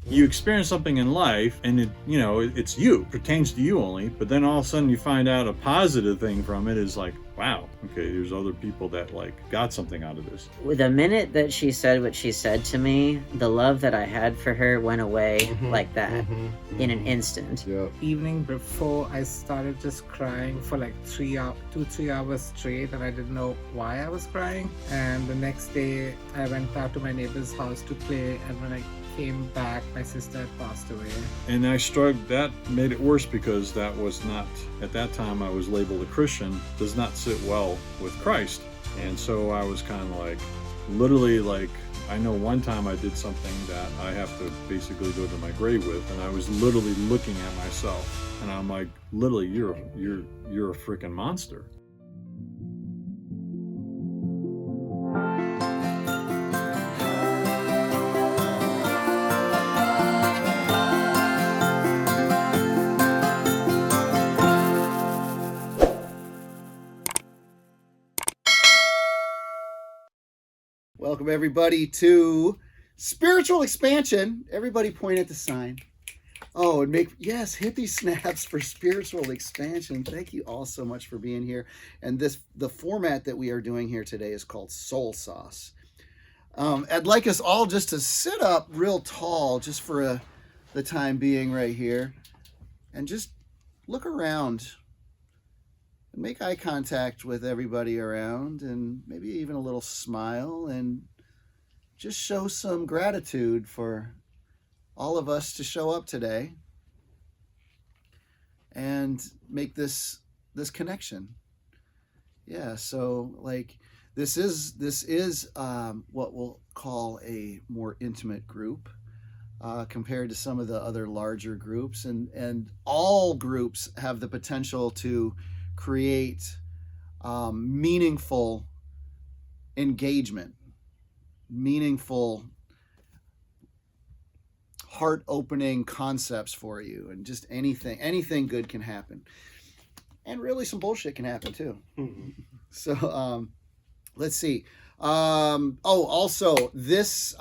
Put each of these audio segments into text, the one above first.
You experience something in life and it's you, pertains to you only, but then all of a sudden you find out a positive thing from it is like, wow, okay, there's other people that like got something out of this. With the minute that she said what she said to me, the love that I had for her went away like that in an instant. Yeah. Evening before, I started just crying for like 3 hours straight, and I didn't know why I was crying. And the next day, I went out to my neighbor's house to play, and when I came back, my sister had passed away. And that made it worse because that was not, at that time I was labeled a Christian, does not sit well with Christ. And so I was kind of like, literally like, I know one time I did something that I have to basically go to my grave with, and I was literally looking at myself, and I'm like, literally, you're a freaking monster. Welcome everybody to Spiritual Expansion. Everybody point at the sign. Oh, and hit these snaps for Spiritual Expansion. Thank you all so much for being here. And the format that we are doing here today is called Soul Sauce. I'd like us all just to sit up real tall just for the time being right here, and just look around and make eye contact with everybody around, and maybe even a little smile, and just show some gratitude for all of us to show up today and make this connection. Yeah, so like this is what we'll call a more intimate group compared to some of the other larger groups, and all groups have the potential to create meaningful engagement, meaningful heart-opening concepts for you, and just anything good can happen, and really some bullshit can happen too. So let's see. Also this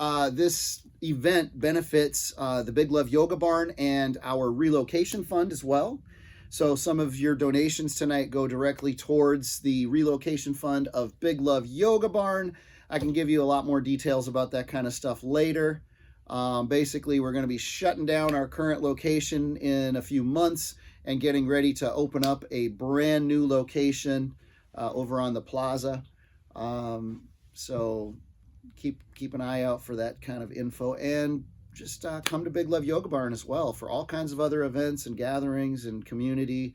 event benefits the Big Love Yoga Barn and our relocation fund as well. So some of your donations tonight go directly towards the relocation fund of Big Love Yoga Barn. I can give you a lot more details about that kind of stuff later. Basically, we're going to be shutting down our current location in a few months and getting ready to open up a brand new location over on the plaza. So keep an eye out for that kind of info, and just come to Big Love Yoga Barn as well for all kinds of other events and gatherings and community,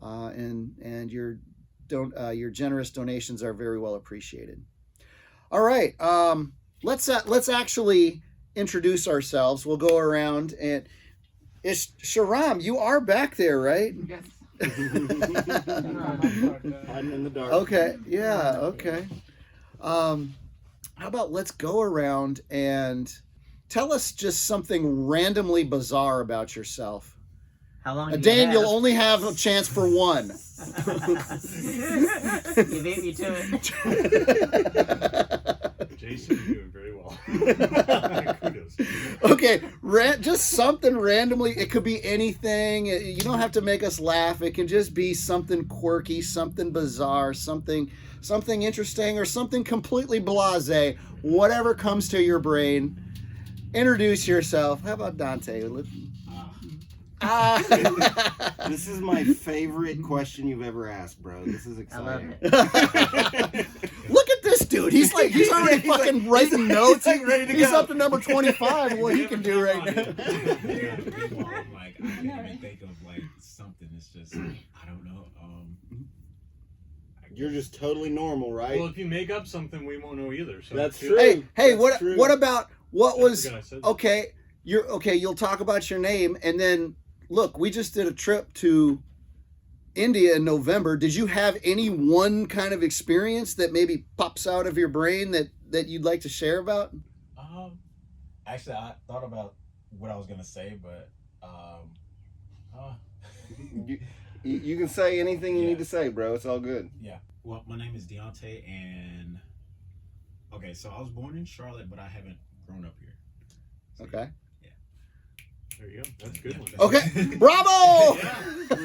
and your generous donations are very well appreciated. All right, let's actually introduce ourselves. We'll go around, and Sharam, you are back there, right? Yes. I'm in the dark. Okay, yeah, okay. How about let's go around and tell us just something randomly bizarre about yourself. How long do Dan, you you'll only have a chance for one. You beat me to it. Jason, you're doing very well. Kudos. Okay, just something randomly. It could be anything. You don't have to make us laugh. It can just be something quirky, something bizarre, something interesting, or something completely blasé. Whatever comes to your brain. Introduce yourself. How about Dante? This is my favorite question you've ever asked, bro. This is exciting. Look at this dude. He's already fucking writing notes. He's ready to He's go. up to number 25. What he can do right now. Like, I can't even think of like something. It's just I don't know. You're just totally normal, right? Well, if you make up something, we won't know either. So That's true. Hey, That's what true. what about what was I said. okay? You'll talk about your name, and then look, we just did a trip to India in November. Did you have any one kind of experience that maybe pops out of your brain that you'd like to share about? Actually, I thought about what I was gonna say, but You can say anything you Yeah. need to say, bro. It's all good. yeah. Well, my name is Deontay, and okay, so I was born in Charlotte, but I haven't grown up here. So, Okay. Yeah. There you go. That's a good one. Okay, bravo! Yeah,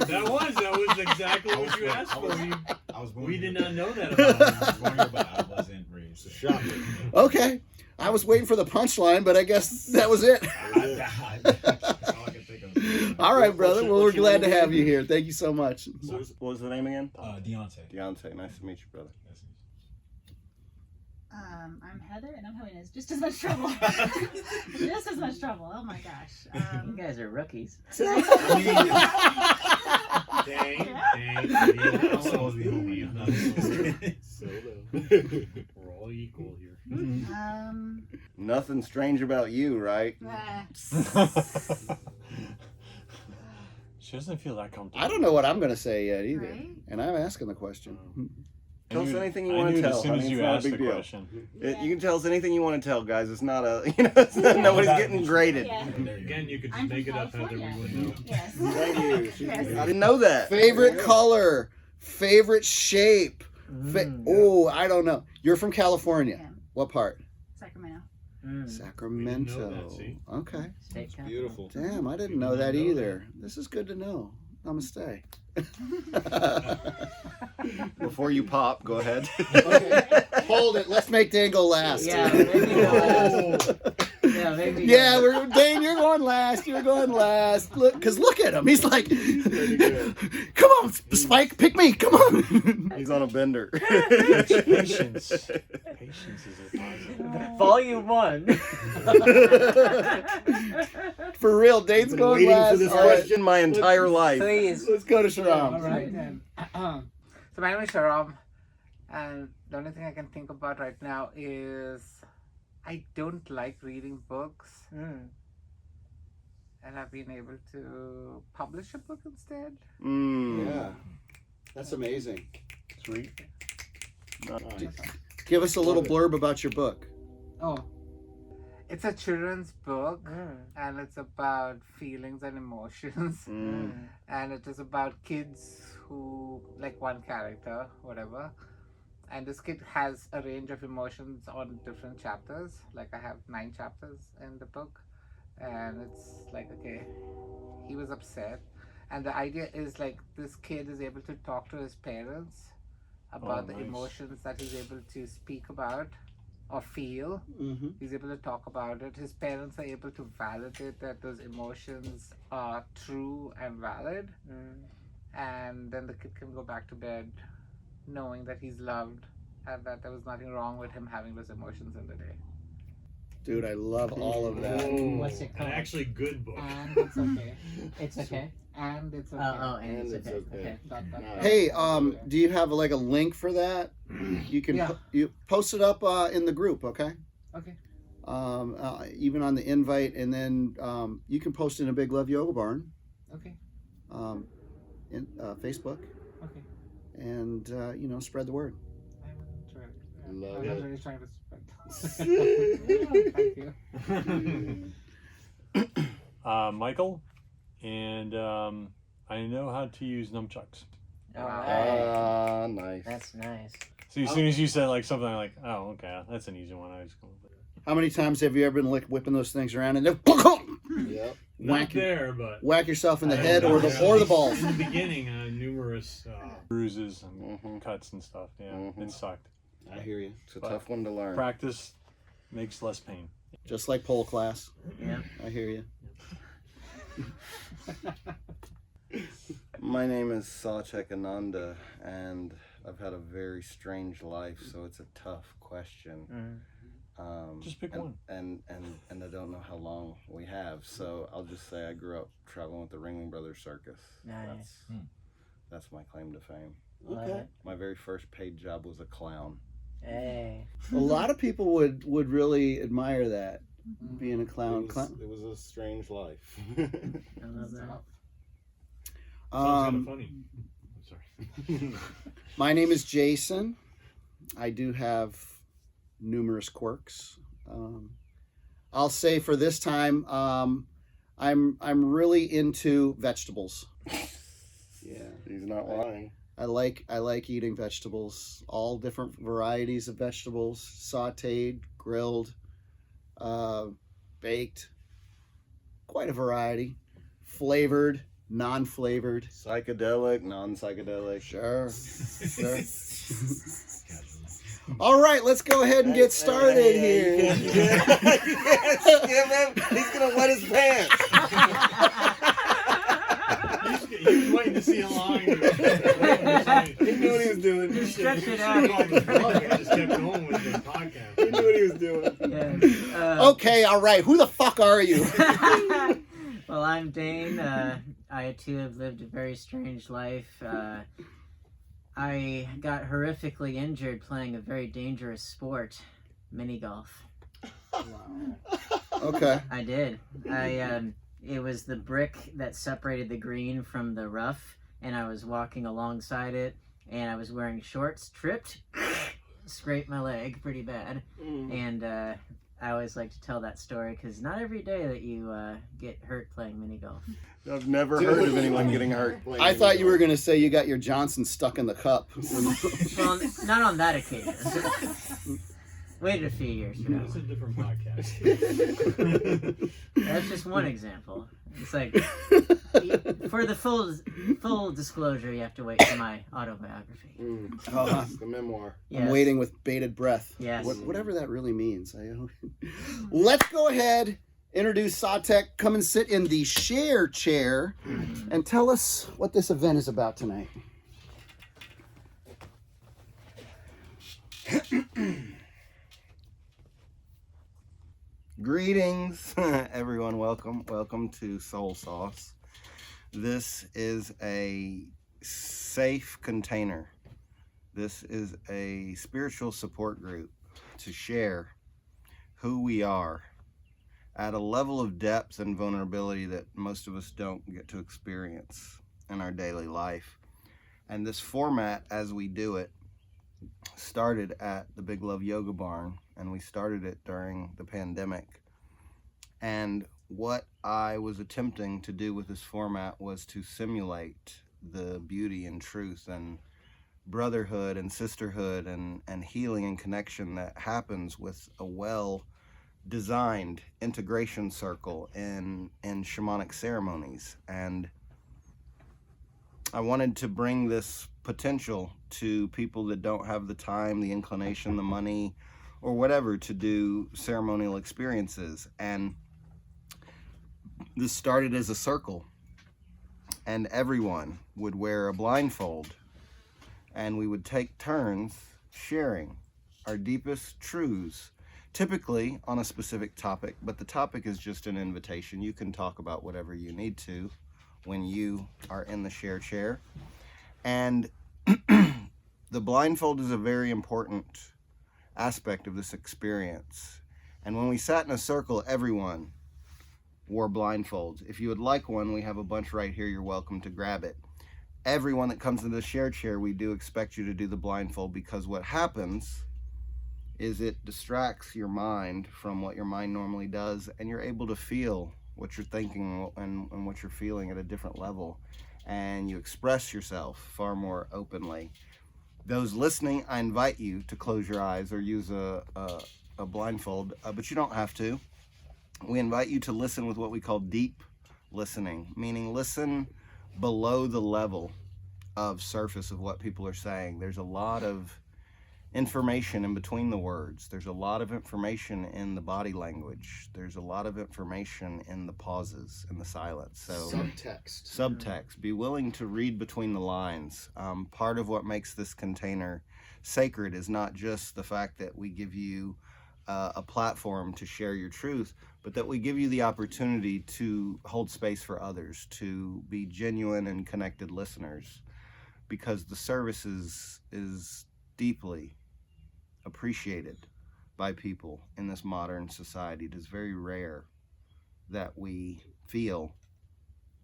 that was exactly what you asked for. I was We did not know that about him. I wasn't raised. It's shocking. Okay, I was waiting for the punchline, but I guess that was it. That's all I can think of. All right, brother. Well, we're what's your glad to name have again? you here. Thank you so much. What was the name again? Deontay. Deontay. Nice to meet you, brother. I'm Heather, and I'm having just as much trouble. Just as much trouble. Oh my gosh. You guys are rookies. Dang. I'm supposed to be home. We're all equal here. Nothing strange about you, right? She doesn't feel that comfortable. I don't know what I'm going to say yet either, Right? and I'm asking the question. Tell us anything you I want knew to it tell. as soon as honey. you It's not a asked big the deal. question. You can tell us anything you want to tell, guys. It's not a, nobody's getting graded. Yeah. Again, you could just I'm make from it up, Heather. We California. wouldn't know. Yes. Thank you. Yes. I didn't know that. Favorite color, favorite shape. Oh, I don't know. You're from California. Yeah. What part? Sacramento. Sacramento. We didn't know that, see? Okay. State capital. Beautiful. Damn, I didn't know that either. This is good to know. Namaste. Before you pop, go ahead. Okay, hold it. Let's make Dan go last. Yeah, maybe yeah, maybe. Yeah, Dane, you're going last. You're going last. Look at him. He's like, come on, Spike, pick me. Come on. He's on a bender. Patience. Patience is a positive. Volume 1. For real, Dane's Been going waiting last. for this All right, question my entire life. Please. let's go to Sharam. All right, then. So my name is Sharam, and the only thing I can think about right now is I don't like reading books, and I've been able to publish a book instead. Yeah, that's amazing. Sweet. Give us a little blurb about your book. Oh, it's a children's book, and it's about feelings and emotions, and it is about kids who, like one character, whatever, and this kid has a range of emotions on different chapters. Like I have 9 chapters in the book, and it's like, okay, he was upset, and the idea is like this kid is able to talk to his parents about the nice. emotions that he's able to speak about or feel. Mm-hmm. He's able to talk about it. His parents are able to validate that those emotions are true and valid, and then the kid can go back to bed knowing that he's loved and that there was nothing wrong with him having those emotions in the day. Dude, I love all of that. What's it An called? actually good book. And it's okay. It's okay. And it's okay. And it's okay. Okay. Hey, do you have like a link for that? You can Yeah. you post it up in the group, okay? Okay. Even on the invite, and then you can post in a Big Love Yoga Barn, Okay. in Facebook, Okay. and spread the word. I'm Love not it. really trying to spread. Thank you. Michael, and I know how to use nunchucks. All right. Nice. That's nice. So as soon as you said like something like, oh, okay, that's an easy one, I was going with it. How many times have you ever been whipping those things around and then Yep. Not there, but whack yourself in the I head know, or the balls? In the beginning, numerous bruises and Mhm. cuts and stuff. Yeah, Mhm. it sucked. I hear you. It's a tough one to learn. Practice makes less pain. Just like pole class. Yeah. I hear you. My name is Sawchek Ananda, and I've had a very strange life, so it's a tough question. Just pick and, one. And I don't know how long we have, so I'll just say I grew up traveling with the Ringling Brothers Circus. Nice. That's my claim to fame. Love it. My very first paid job was a clown. Hey. A lot of people would really admire that, being a clown. It was a strange life. I love that. Sounds kind of funny. I'm sorry. My name is Jason. I do have numerous quirks. I'll say for this time, I'm really into vegetables. Yeah, he's not lying. I like eating vegetables, all different varieties of vegetables, sautéed, grilled, baked. quite a variety. Flavored, non-flavored. Psychedelic, non-psychedelic. Sure. All right, let's go ahead and get started here. You can't skip him. He's gonna wet his pants. He was waiting to see a line. He knew what he was doing. Just stretch it out. Just kept going with the podcast. He knew what he was doing. Yeah. Okay, all right. Who the fuck are you? Well, I'm Dane. I too have lived a very strange life. I got horrifically injured playing a very dangerous sport, mini golf. Okay. I did. It was the brick that separated the green from the rough, and I was walking alongside it, and I was wearing shorts, tripped, scraped my leg pretty bad, and I always like to tell that story because not every day that you get hurt playing mini golf. I've never heard of anyone getting hurt. I thought you were going to say you got your Johnson stuck in the cup. Well, not on that occasion. Waited a few years for that. It's a different podcast. That's just one example. It's like, for the full disclosure, you have to wait for my autobiography. The memoir. Yes. I'm waiting with bated breath. Yes. Whatever that really means. Let's go ahead, introduce Satek. Come and sit in the share chair and tell us what this event is about tonight. Greetings, everyone. Welcome to Soul Sauce. This is a safe container. This is a spiritual support group to share who we are at a level of depth and vulnerability that most of us don't get to experience in our daily life. And this format, as we do it, started at the Big Love Yoga Barn, and we started it during the pandemic. And what I was attempting to do with this format was to simulate the beauty and truth and brotherhood and sisterhood and healing and connection that happens with a well-designed integration circle in shamanic ceremonies. And I wanted to bring this potential to people that don't have the time, the inclination, the money, or whatever to do ceremonial experiences. And this started as a circle, and everyone would wear a blindfold, and we would take turns sharing our deepest truths, typically on a specific topic, but the topic is just an invitation. You can talk about whatever you need to when you are in the share chair. And the blindfold is a very important aspect of this experience. And when we sat in a circle, everyone wore blindfolds. If you would like one, we have a bunch right here. You're welcome to grab it. Everyone that comes into the share chair, we do expect you to do the blindfold, because what happens is it distracts your mind from what your mind normally does, and you're able to feel what you're thinking and what you're feeling at a different level, and you express yourself far more openly. Those listening, I invite you to close your eyes or use a blindfold, but you don't have to. We invite you to listen with what we call deep listening, meaning listen below the level of surface of what people are saying. There's a lot of information in between the words. There's a lot of information in the body language. There's a lot of information in the pauses and the silence. So subtext. Be willing to read between the lines. Part of what makes this container sacred is not just the fact that we give you a platform to share your truth, but that we give you the opportunity to hold space for others, to be genuine and connected listeners, because the service is deeply appreciated by people in this modern society. It is very rare that we feel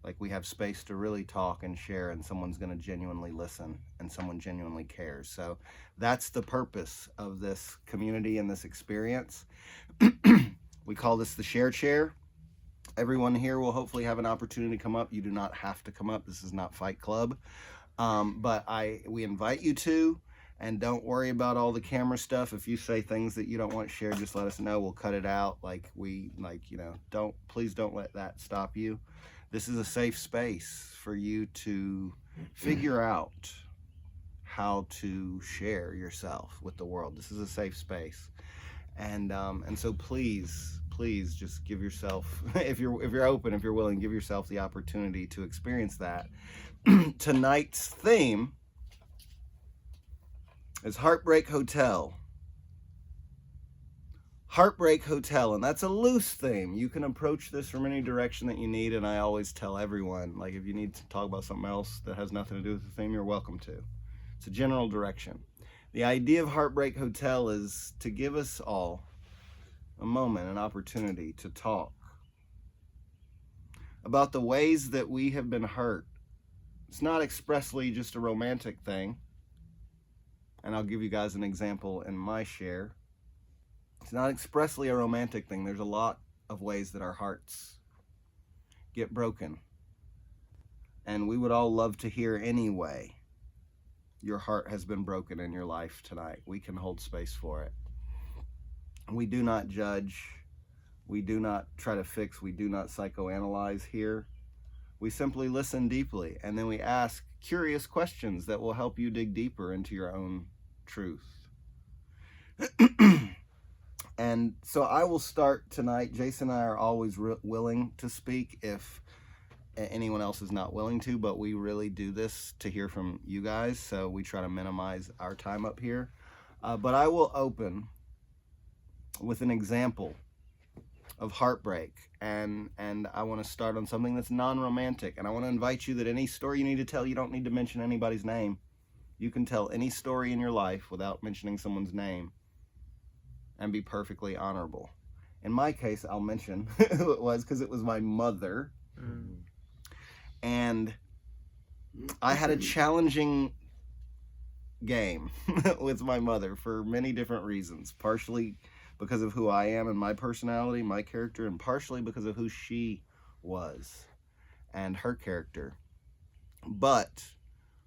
like we have space to really talk and share, and someone's going to genuinely listen and someone genuinely cares. So that's the purpose of this community and this experience. We call this the share chair. Everyone here will hopefully have an opportunity to come up. You do not have to come up. This is not Fight Club. But we invite you to. And don't worry about all the camera stuff. If you say things that you don't want shared, just let us know. We'll cut it out. Please don't let that stop you. This is a safe space for you to figure out how to share yourself with the world. This is a safe space. And so please just give yourself, if you're open, if you're willing, give yourself the opportunity to experience that. Tonight's theme is Heartbreak Hotel. Heartbreak Hotel, and that's a loose theme. You can approach this from any direction that you need, and I always tell everyone, like, if you need to talk about something else that has nothing to do with the theme, you're welcome to. It's a general direction. The idea of Heartbreak Hotel is to give us all a moment, an opportunity to talk about the ways that we have been hurt. It's not expressly just a romantic thing. And I'll give you guys an example in my share. It's not expressly a romantic thing. There's a lot of ways that our hearts get broken. And we would all love to hear anyway your heart has been broken in your life tonight. We can hold space for it. We do not judge. We do not try to fix. We do not psychoanalyze here. We simply listen deeply, and then we ask curious questions that will help you dig deeper into your own truth. And so I will start tonight. Jason and I are always willing to speak if anyone else is not willing to, but we really do this to hear from you guys, so we try to minimize our time up here. But I will open with an example of heartbreak, and I want to start on something that's non-romantic, and I want to invite you that any story you need to tell, you don't need to mention anybody's name. You can tell any story in your life without mentioning someone's name and be perfectly honorable. In my case, I'll mention who it was because it was my mother. And I had a challenging game with my mother for many different reasons, partially because of who I am and my personality, my character, and partially because of who she was and her character. But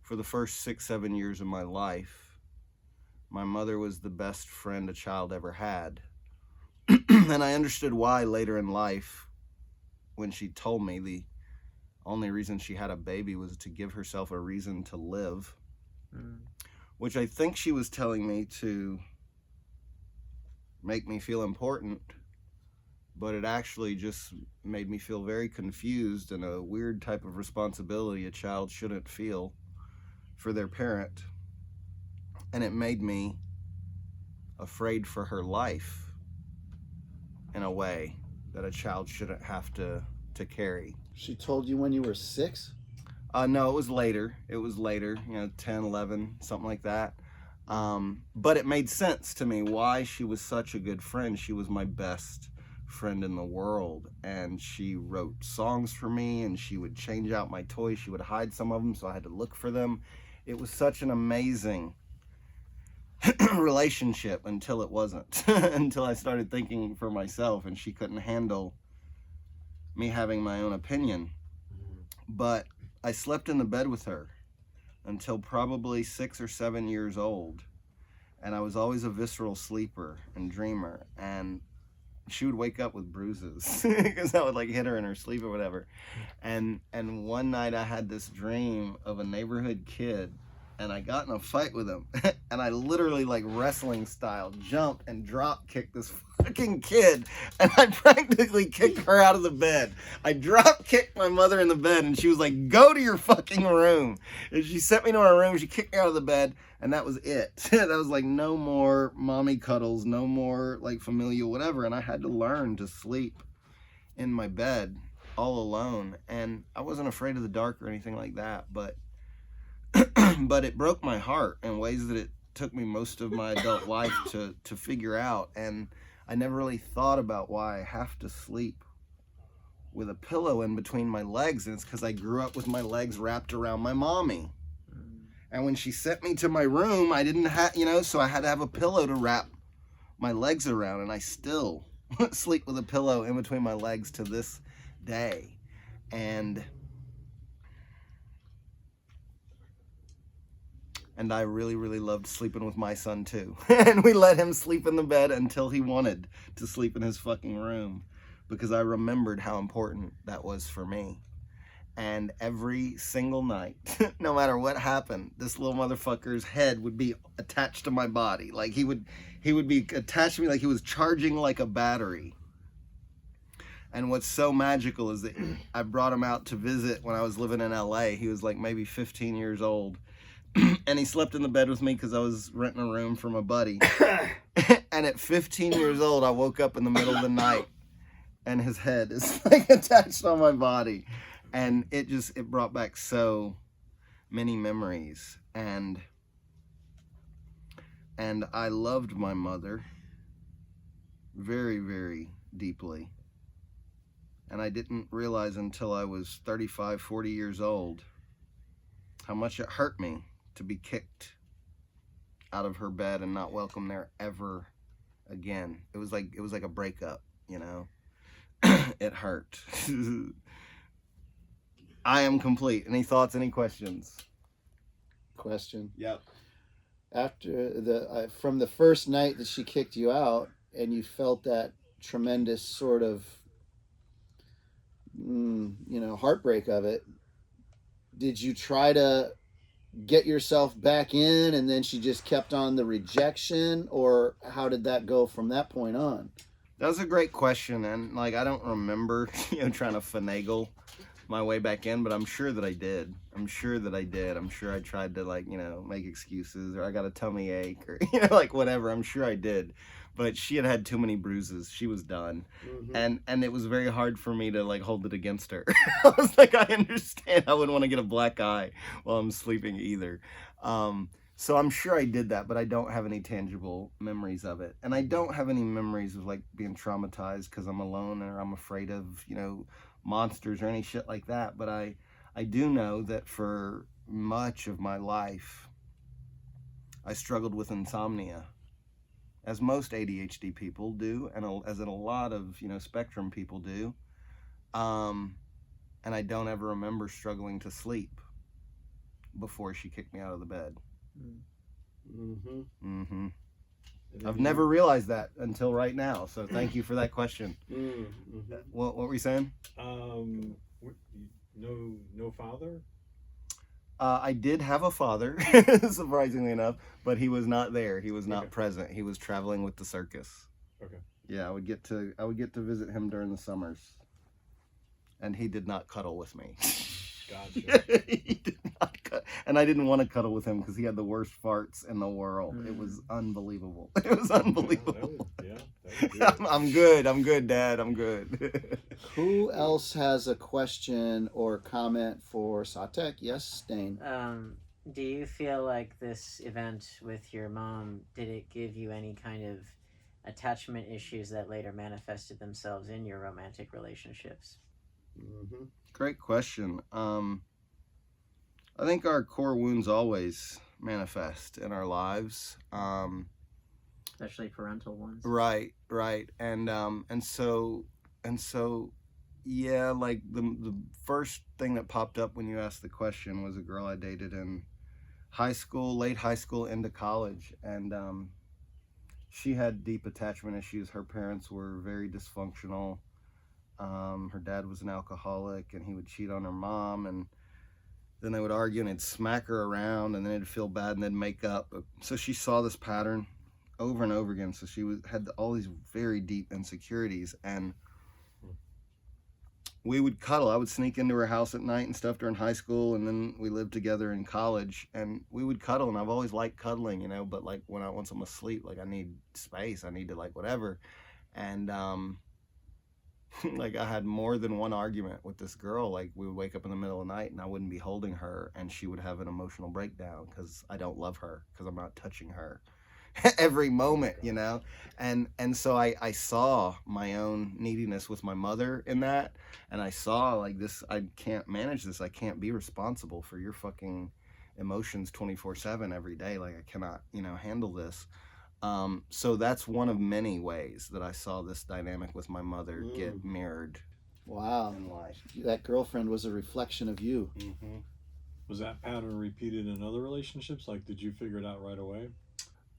for the first 6-7 years of my life, my mother was the best friend a child ever had. And I understood why later in life, when she told me the only reason she had a baby was to give herself a reason to live, which I think she was telling me to make me feel important, but it actually just made me feel very confused and a weird type of responsibility a child shouldn't feel for their parent. And it made me afraid for her life in a way that a child shouldn't have to carry. She told you when you were 6? No, it was later. It was later, 10, 11, something like that. But it made sense to me why she was such a good friend. She was my best friend in the world, and she wrote songs for me, and she would change out my toys. She would hide some of them, so I had to look for them. It was such an amazing relationship until it wasn't. Until I started thinking for myself, and she couldn't handle me having my own opinion. But I slept in the bed with her until probably 6 or 7 years old, and I was always a visceral sleeper and dreamer, and she would wake up with bruises because I would hit her in her sleep or whatever. And one night I had this dream of a neighborhood kid, and I got in a fight with him, and I literally, wrestling style, jumped and drop kicked this fucking kid, and I practically kicked her out of the bed. I drop kicked my mother in the bed, and she was like, "Go to your fucking room." And she sent me to her room, she kicked me out of the bed, and that was it. That was no more mommy cuddles, no more familial whatever, and I had to learn to sleep in my bed all alone. And I wasn't afraid of the dark or anything like that, but but it broke my heart in ways that it took me most of my adult life to figure out. And I never really thought about why I have to sleep with a pillow in between my legs, and it's because I grew up with my legs wrapped around my mommy. And when she sent me to my room, I didn't have, so I had to have a pillow to wrap my legs around, and I still sleep with a pillow in between my legs to this day. And And I really, really loved sleeping with my son too. And we let him sleep in the bed until he wanted to sleep in his fucking room, because I remembered how important that was for me. And every single night, no matter what happened, this little motherfucker's head would be attached to my body. Like he would be attached to me like he was charging like a battery. And what's so magical is that I brought him out to visit when I was living in LA. He was like maybe 15 years old. And he slept in the bed with me because I was renting a room from a buddy. And at 15 years old, I woke up in the middle of the night and his head is like attached on my body. And it brought back so many memories. And I loved my mother very, very deeply. And I didn't realize until I was 35, 40 years old how much it hurt me to be kicked out of her bed and not welcome there ever again. It was like a breakup, you know. It hurt. I am complete. Any thoughts, any questions? Question. Yep. After from the first night that she kicked you out and you felt that tremendous sort of heartbreak of it, did you try to get yourself back in and then she just kept on the rejection, or how did that go from that point on? That was a great question, and like I don't remember trying to finagle my way back in, but I'm sure that I did. I'm sure I tried to make excuses, or I got a tummy ache, or like whatever. I'm sure I did. But she had too many bruises. She was done. Mm-hmm. And it was very hard for me to hold it against her. I was like, I understand. I wouldn't want to get a black eye while I'm sleeping either. So I'm sure I did that, but I don't have any tangible memories of it. And I don't have any memories of being traumatized because I'm alone or I'm afraid of, monsters or any shit like that. But I do know that for much of my life, I struggled with insomnia, as most ADHD people do, and as a lot of spectrum people do, and I don't ever remember struggling to sleep before she kicked me out of the bed. Mm-hmm. Mm-hmm. I've never realized that until right now. So thank you for that question. Mm-hmm. What were you saying? No father. I did have a father, surprisingly enough, but he was not there. He was not present. He was traveling with the circus. Okay. Yeah, I would get to visit him during the summers, and he did not cuddle with me. Gotcha. He did not and I didn't want to cuddle with him because he had the worst farts in the world. It was unbelievable. It was unbelievable. I'm good, Dad. I'm good. Who else has a question or comment for Satek? Yes, Dane. Do you feel like this event with your mom, did it give you any kind of attachment issues that later manifested themselves in your romantic relationships? Mm-hmm. Great question. I think our core wounds always manifest in our lives, especially parental ones. Right, and so yeah. Like the first thing that popped up when you asked the question was a girl I dated in high school, late high school into college, and she had deep attachment issues. Her parents were very dysfunctional. Her dad was an alcoholic, and he would cheat on her mom, and then they would argue, and he'd smack her around, and then it'd feel bad, and they'd make up. So she saw this pattern over and over again. So she had all these very deep insecurities, and we would cuddle. I would sneak into her house at night and stuff during high school, and then we lived together in college, and we would cuddle. And I've always liked cuddling, but once I'm asleep, I need space. I need to whatever, and I had more than one argument with this girl. We would wake up in the middle of the night and I wouldn't be holding her, and she would have an emotional breakdown because I don't love her, because I'm not touching her every moment, and so I saw my own neediness with my mother in that, and I saw this, I can't manage this. I can't be responsible for your fucking emotions 24/7 every day. I cannot handle this. So that's one of many ways that I saw this dynamic with my mother get mirrored. Wow. In life. That girlfriend was a reflection of you. Mm-hmm. Was that pattern repeated in other relationships? Like, did you figure it out right away?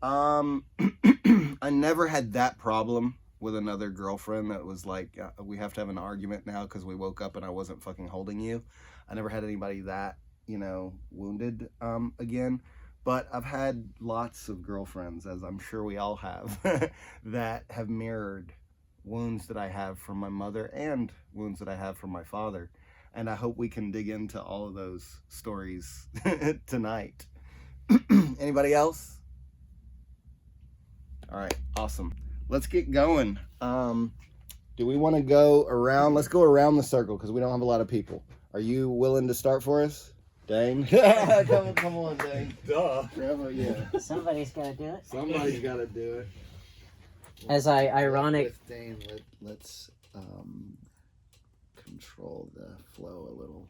I never had that problem with another girlfriend that was like, we have to have an argument now because we woke up and I wasn't fucking holding you. I never had anybody that, wounded again. But I've had lots of girlfriends, as I'm sure we all have, that have mirrored wounds that I have from my mother and wounds that I have from my father. And I hope we can dig into all of those stories tonight. Anybody else? All right, awesome. Let's get going. Do we want to go around? Let's go around the circle because we don't have a lot of people. Are you willing to start for us, Dane? come on, Dane. Duh. Grandma, yeah. Somebody's got to do it. Somebody's got to do it. As ironic. With Dane, let's control the flow a little.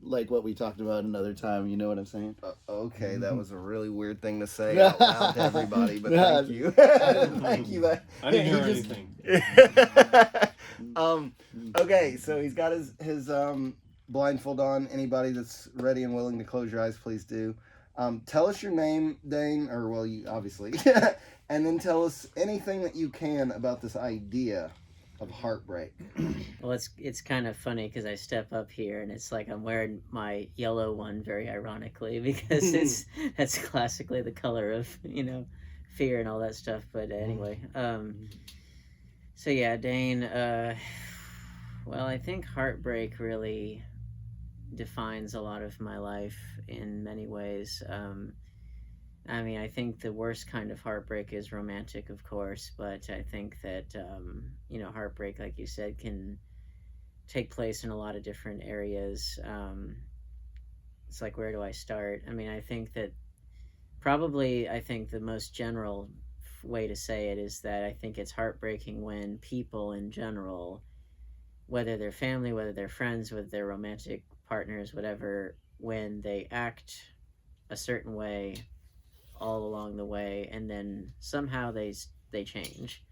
Like what we talked about another time. You know what I'm saying? Okay, that was a really weird thing to say out loud to everybody, but thank you. Thank you. I didn't hear anything. Okay, so he's got his blindfold on. Anybody that's ready and willing to close your eyes, please do. Tell us your name, Dane, or well, you obviously, and then tell us anything that you can about this idea of heartbreak. Well, it's kind of funny because I step up here and it's like I'm wearing my yellow one very ironically because that's classically the color of fear and all that stuff. But anyway, so yeah, Dane. Well, I think heartbreak really defines a lot of my life in many ways. I think the worst kind of heartbreak is romantic, of course, but I think that, heartbreak, like you said, can take place in a lot of different areas. It's like, where do I start? I think that the most general way to say it is that I think it's heartbreaking when people in general, whether they're family, whether they're friends, whether they're romantic partners, whatever, when they act a certain way all along the way and then somehow they change,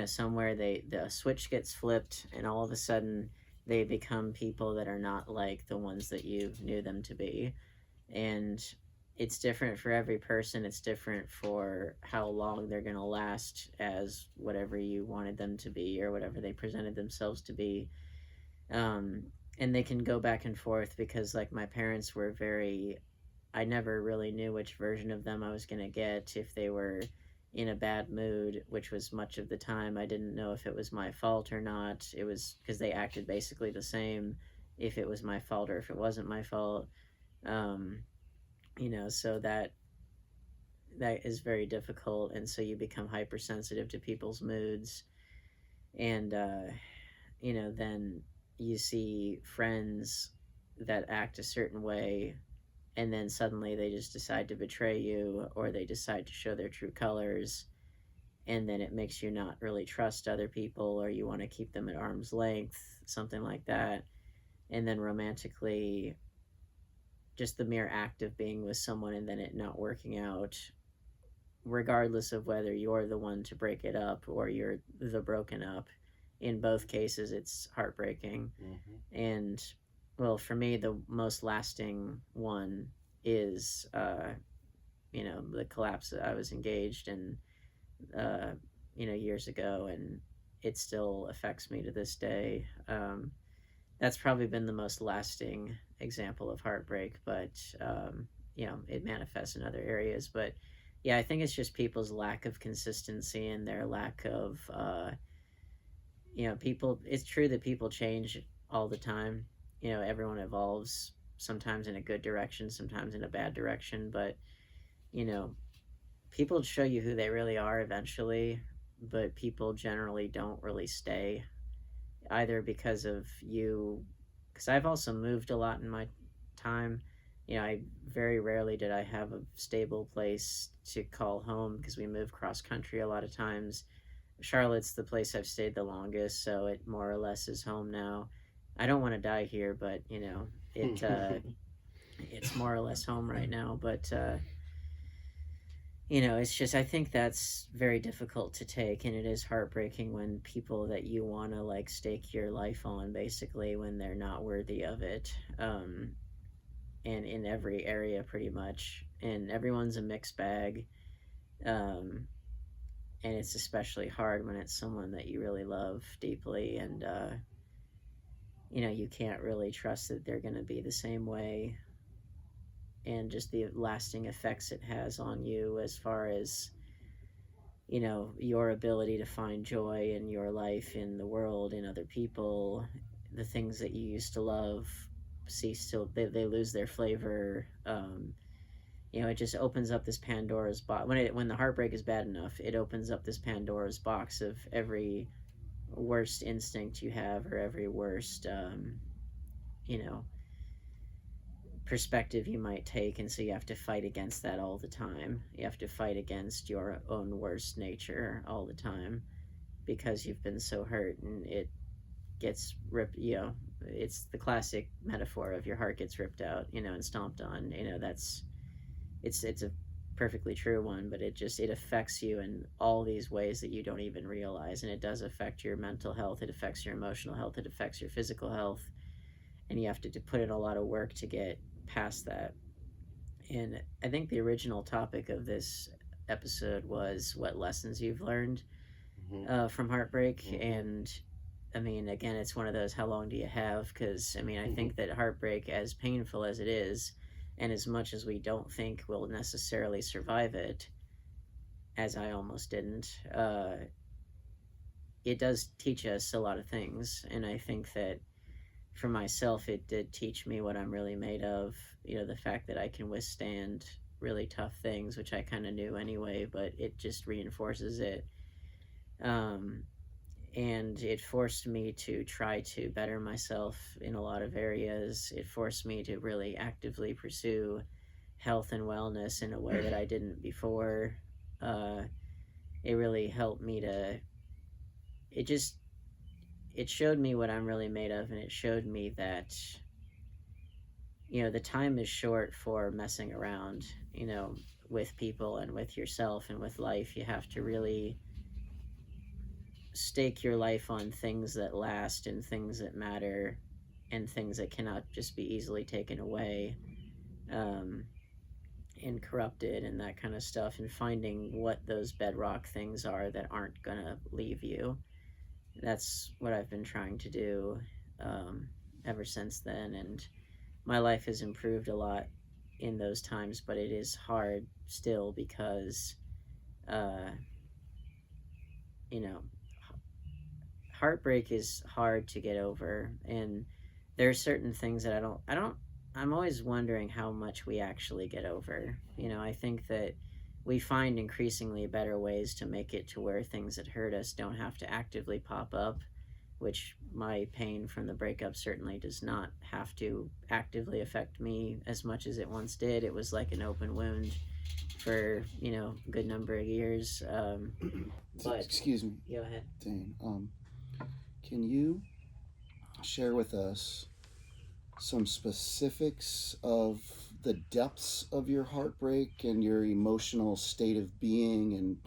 somewhere the switch gets flipped and all of a sudden they become people that are not like the ones that you knew them to be. And it's different for every person. It's different for how long they're going to last as whatever you wanted them to be or whatever they presented themselves to be. And they can go back and forth because like my parents were I never really knew which version of them I was going to get. If they were in a bad mood, which was much of the time, I didn't know if it was my fault or not. It was because they acted basically the same if it was my fault or if it wasn't my fault. So that is very difficult. And so you become hypersensitive to people's moods. And, then you see friends that act a certain way and then suddenly they just decide to betray you or they decide to show their true colors, and then it makes you not really trust other people or you want to keep them at arm's length, something like that. And then romantically, just the mere act of being with someone and then it not working out, regardless of whether you're the one to break it up or you're the broken up, in both cases it's heartbreaking. And well, for me, the most lasting one is, the collapse that I was engaged in, years ago, and it still affects me to this day. That's probably been the most lasting example of heartbreak, but, it manifests in other areas. But yeah, I think it's just people's lack of consistency and their lack of, people. It's true that people change all the time. Everyone evolves, sometimes in a good direction, sometimes in a bad direction, but, people show you who they really are eventually, but people generally don't really stay, either because of you, because I've also moved a lot in my time. I very rarely did I have a stable place to call home because we moved cross country a lot of times. Charlotte's the place I've stayed the longest, so it more or less is home now. I don't want to die here, but it's more or less home right now. But it's just, I think that's very difficult to take, and it is heartbreaking when people that you want to like stake your life on, basically, when they're not worthy of it. and in every area pretty much, and everyone's a mixed bag. And it's especially hard when it's someone that you really love deeply, and you can't really trust that they're going to be the same way, and just the lasting effects it has on you as far as your ability to find joy in your life, in the world, in other people. The things that you used to love they lose their flavor. It just opens up this Pandora's box. When the heartbreak is bad enough, it opens up this Pandora's box of every worst instinct you have, or every worst perspective you might take, and so you have to fight against that all the time. You have to fight against your own worst nature all the time, because you've been so hurt, and it gets ripped. It's the classic metaphor of your heart gets ripped out, and stomped on. It's a perfectly true one, but it affects you in all these ways that you don't even realize, and it does affect your mental health, it affects your emotional health, it affects your physical health, and you have to put in a lot of work to get past that. And I think the original topic of this episode was what lessons you've learned from heartbreak. And I mean, again, it's one of those, how long do you have? Because I mean, I think that heartbreak, as painful as it is, and as much as we don't think we'll necessarily survive it, as I almost didn't, it does teach us a lot of things. And I think that for myself, it did teach me what I'm really made of. The fact that I can withstand really tough things, which I kind of knew anyway, but it just reinforces it. And it forced me to try to better myself in a lot of areas. It forced me to really actively pursue health and wellness in a way that I didn't before. It really helped me to, it showed me what I'm really made of, and it showed me that, the time is short for messing around, with people and with yourself and with life. You have to really stake your life on things that last, and things that matter, and things that cannot just be easily taken away, and corrupted, and that kind of stuff, and finding what those bedrock things are that aren't gonna leave you. That's what I've been trying to do ever since then, and my life has improved a lot in those times, but it is hard still, because heartbreak is hard to get over, and there are certain things that I'm always wondering how much we actually get over. I think that we find increasingly better ways to make it to where things that hurt us don't have to actively pop up, which my pain from the breakup certainly does not have to actively affect me as much as it once did. It was like an open wound for, a good number of years. But excuse me, go ahead. Dane. Can you share with us some specifics of the depths of your heartbreak and your emotional state of being, and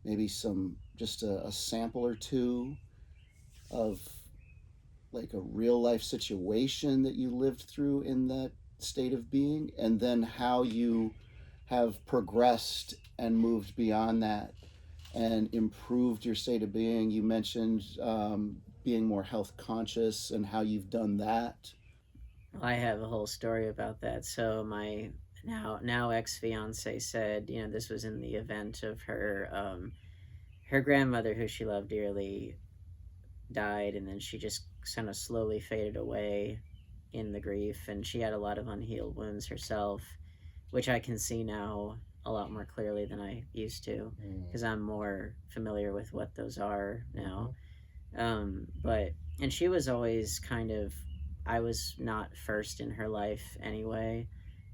maybe just a sample or two of like a real life situation that you lived through in that state of being, and then how you have progressed and moved beyond that and improved your state of being? You mentioned being more health conscious, and how you've done that. I have a whole story about that. So my now ex-fiance said, this was in the event of her grandmother, who she loved dearly, died, and then she just kind of slowly faded away in the grief, and she had a lot of unhealed wounds herself, which I can see now a lot more clearly than I used to, because I'm more familiar with what those are now. And she was always I was not first in her life anyway,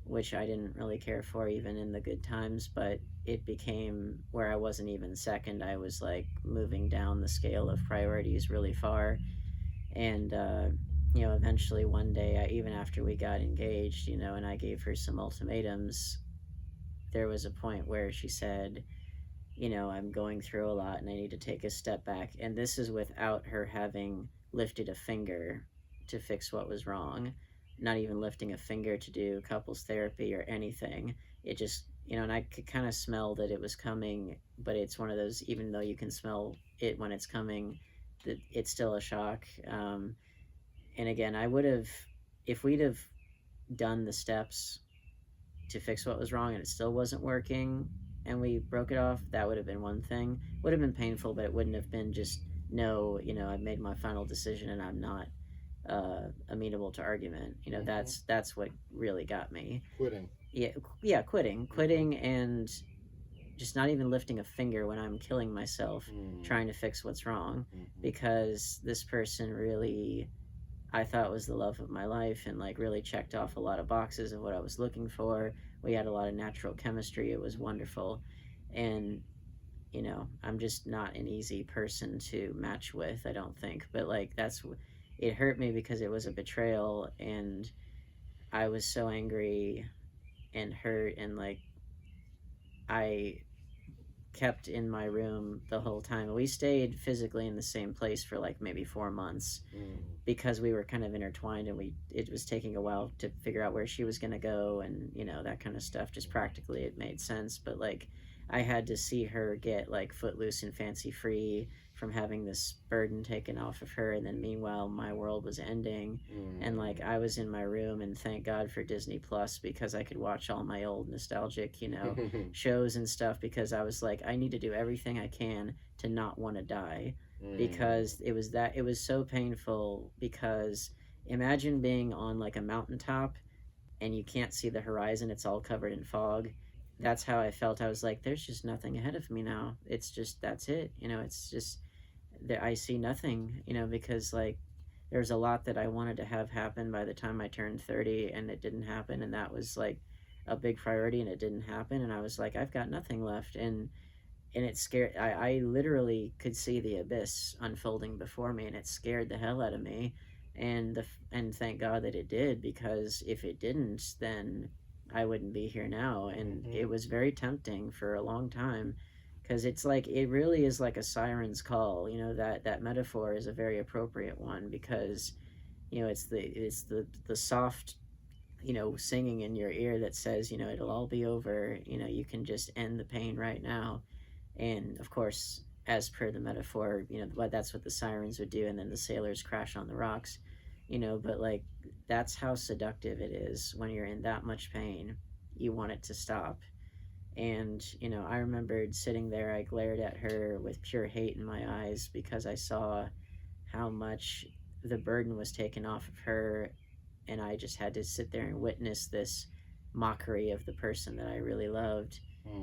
which I didn't really care for even in the good times, but it became where I wasn't even second. I was like moving down the scale of priorities really far. And eventually one day, even after we got engaged, and I gave her some ultimatums, there was a point where she said, I'm going through a lot and I need to take a step back. And this is without her having lifted a finger to fix what was wrong. not even lifting a finger to do couples therapy or anything. It just, and I could kind of smell that it was coming, but it's one of those, even though you can smell it when it's coming, that it's still a shock. And again, I would have, if we'd have done the steps to fix what was wrong and it still wasn't working and we broke it off, that would have been one thing. Would have been painful, but it wouldn't have been just, no, I've made my final decision and I'm not amenable to argument. That's what really got me. Quitting. Quitting and just not even lifting a finger when I'm killing myself trying to fix what's wrong, because this person really, I thought, was the love of my life and like really checked off a lot of boxes of what I was looking for. We had a lot of natural chemistry. It was wonderful. And I'm just not an easy person to match with, I don't think. But like it hurt me because it was a betrayal, and I was so angry and hurt, and like I kept in my room the whole time. We stayed physically in the same place for like maybe 4 months because we were kind of intertwined, and it was taking a while to figure out where she was going to go, and that kind of stuff. Just practically it made sense, but like I had to see her get like footloose and fancy free from having this burden taken off of her, and then meanwhile my world was ending. And like I was in my room, and thank God for Disney Plus, because I could watch all my old nostalgic shows and stuff, because I was like, I need to do everything I can to not want to die, because it was so painful. Because imagine being on like a mountaintop and you can't see the horizon, it's all covered in fog. That's how I felt. I was like, there's just nothing ahead of me now. It's just, that's it. It's just, I see nothing, because like there's a lot that I wanted to have happen by the time I turned 30, and it didn't happen. And that was like a big priority, and it didn't happen. And I was like, I've got nothing left. And it scared, I literally could see the abyss unfolding before me, and it scared the hell out of me. And thank God that it did, because if it didn't, then I wouldn't be here now. And it was very tempting for a long time, because it's like, it really is like a siren's call. That metaphor is a very appropriate one, because it's the soft singing in your ear that says, it'll all be over, you can just end the pain right now. And of course, as per the metaphor, that's what the sirens would do, and then the sailors crash on the rocks. But like, that's how seductive it is. When you're in that much pain, you want it to stop. And I remembered sitting there, I glared at her with pure hate in my eyes, because I saw how much the burden was taken off of her, and I just had to sit there and witness this mockery of the person that I really loved.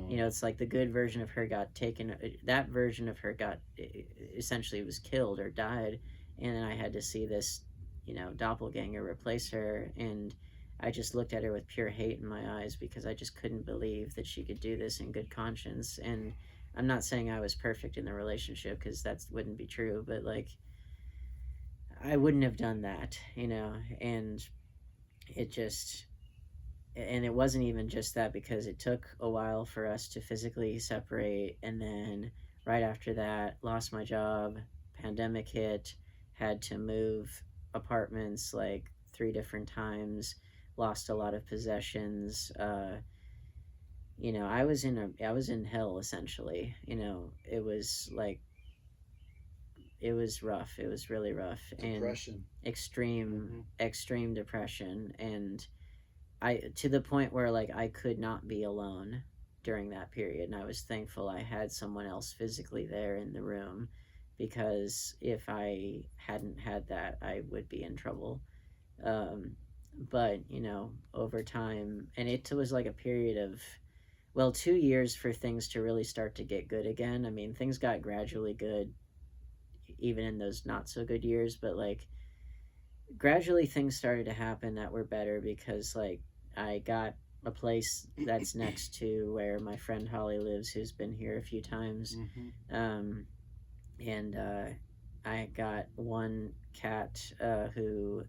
It's like the good version of her got taken, that version of her got, essentially was killed or died, and then I had to see this doppelganger replace her. And I just looked at her with pure hate in my eyes, because I just couldn't believe that she could do this in good conscience. And I'm not saying I was perfect in the relationship, because that wouldn't be true, but like, I wouldn't have done that, and it just, and it wasn't even just that, because it took a while for us to physically separate. And then right after that, lost my job, pandemic hit, had to move apartments like 3 different times, lost a lot of possessions. I was in hell, essentially. It was like, it was rough. It was really rough. Depression. And extreme depression. And to the point where like I could not be alone during that period. And I was thankful I had someone else physically there in the room, because if I hadn't had that, I would be in trouble. But over time, and it was like a period of 2 years for things to really start to get good again. I mean, things got gradually good even in those not so good years, but like gradually things started to happen that were better, because like I got a place that's next to where my friend Holly lives, who's been here a few times. And I got one cat who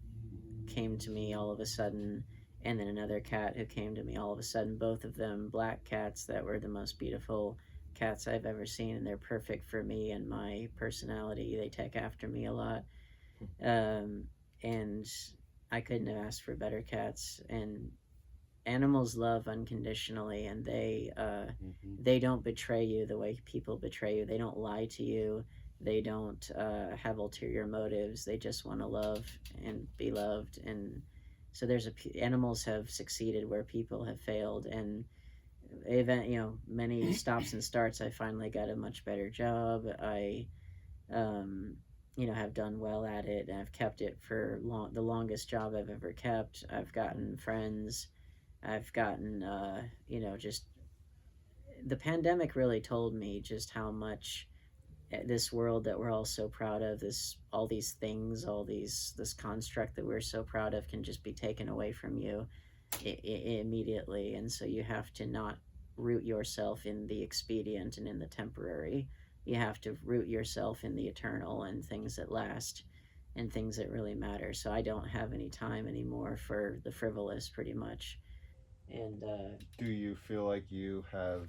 came to me all of a sudden, and then another cat who came to me all of a sudden, both of them black cats that were the most beautiful cats I've ever seen, and they're perfect for me and my personality. They take after me a lot. And I couldn't have asked for better cats. And animals love unconditionally, and they don't betray you the way people betray you. They don't lie to you. They don't have ulterior motives. They just want to love and be loved. And so animals have succeeded where people have failed. And many stops and starts, I finally got a much better job. I have done well at it, and I've kept it for the longest job I've ever kept. I've gotten friends. I've gotten, just the pandemic really told me just how much this world that we're all so proud of, all these things, this construct that we're so proud of can just be taken away from you immediately. And so you have to not root yourself in the expedient and in the temporary. You have to root yourself in the eternal and things that last and things that really matter. So I don't have any time anymore for the frivolous, pretty much. And do you feel like you have?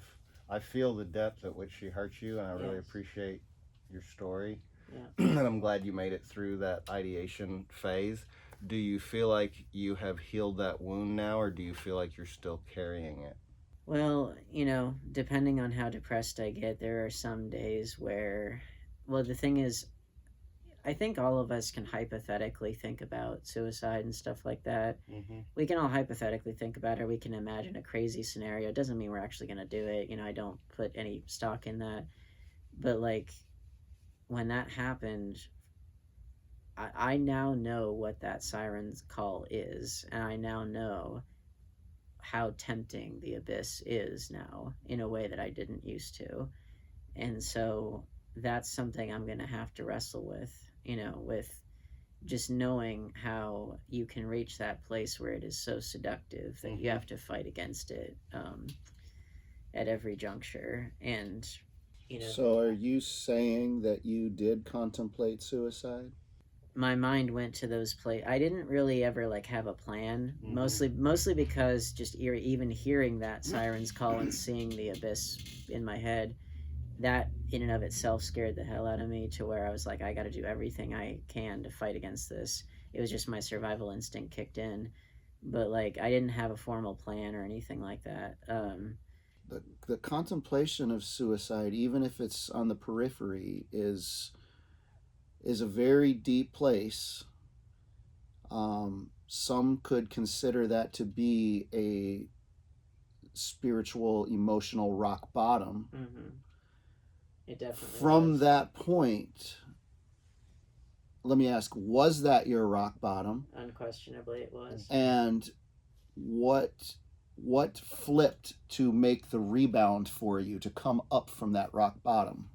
I feel the depth at which she hurt you, and I really appreciate your story. Yeah. And I'm glad you made it through that ideation phase. Do you feel like you have healed that wound now, or do you feel like you're still carrying it? Well, depending on how depressed I get, there are some days where, well, the thing is, I think all of us can hypothetically think about suicide and stuff like that. Mm-hmm. We can all hypothetically think about it, or we can imagine a crazy scenario. It doesn't mean we're actually going to do it. I don't put any stock in that. But, like, when that happened, I now know what that siren's call is, and I now know how tempting the abyss is now in a way that I didn't used to. And so that's something I'm going to have to wrestle with, with just knowing how you can reach that place where it is so seductive that you have to fight against it at every juncture. And, So are you saying that you did contemplate suicide? my mind went to those places. I didn't really ever have a plan, mostly because just even hearing that siren's call and seeing the abyss in my head, that in and of itself scared the hell out of me, to where I was like, I got to do everything I can to fight against this. It was just my survival instinct kicked in, but I didn't have a formal plan or anything like that. The contemplation of suicide, even if it's on the periphery, is a very deep place. Some could consider that to be a spiritual, emotional rock bottom. Mm-hmm. It definitely From was. that point, let me ask, was that your rock bottom? Unquestionably it was. And what flipped to make the rebound for you to come up from that rock bottom?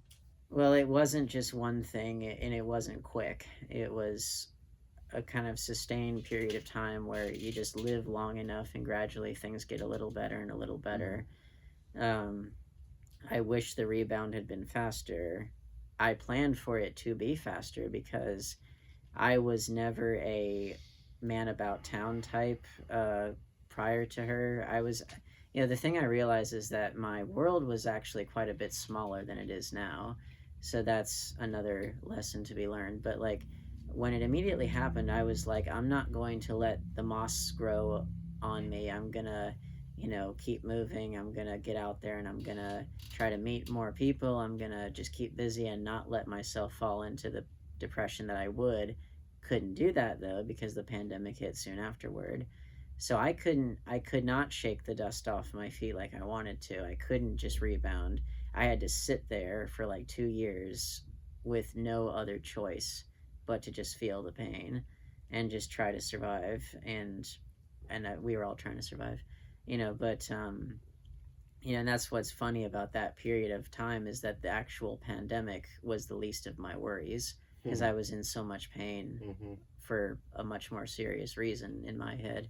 Well, it wasn't just one thing, and it wasn't quick. It was a kind of sustained period of time where you just live long enough and gradually things get a little better and a little better. I wish the rebound had been faster. I planned for it to be faster because I was never a man about town type prior to her. I was, the thing I realized is that my world was actually quite a bit smaller than it is now. So that's another lesson to be learned. But when it immediately happened, I was like, I'm not going to let the moss grow on me. I'm going to, keep moving. I'm going to get out there and I'm going to try to meet more people. I'm going to just keep busy and not let myself fall into the depression that I would. Couldn't do that though, because the pandemic hit soon afterward. So I could not shake the dust off my feet like I wanted to. I couldn't just rebound. I had to sit there for 2 years with no other choice but to just feel the pain and just try to survive. And we were all trying to survive, but and that's what's funny about that period of time, is that the actual pandemic was the least of my worries, because I was in so much pain for a much more serious reason in my head.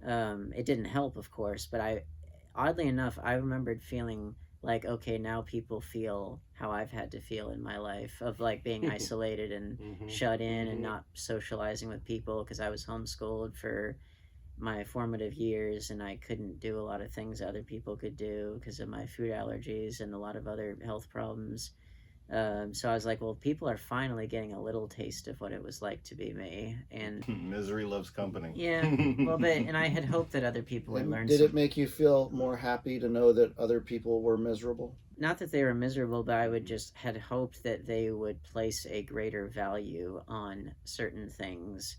It didn't help, of course, but oddly enough, I remembered feeling like, okay, now people feel how I've had to feel in my life, of being isolated and shut in and not socializing with people, because I was homeschooled for my formative years and I couldn't do a lot of things other people could do because of my food allergies and a lot of other health problems. So I was like, well, people are finally getting a little taste of what it was like to be me. And Misery loves company. yeah, well, but and I had hoped that other people would And learn. did it make you feel more happy to know that other people were miserable? Not that they were miserable, but I would just had hoped that they would place a greater value on certain things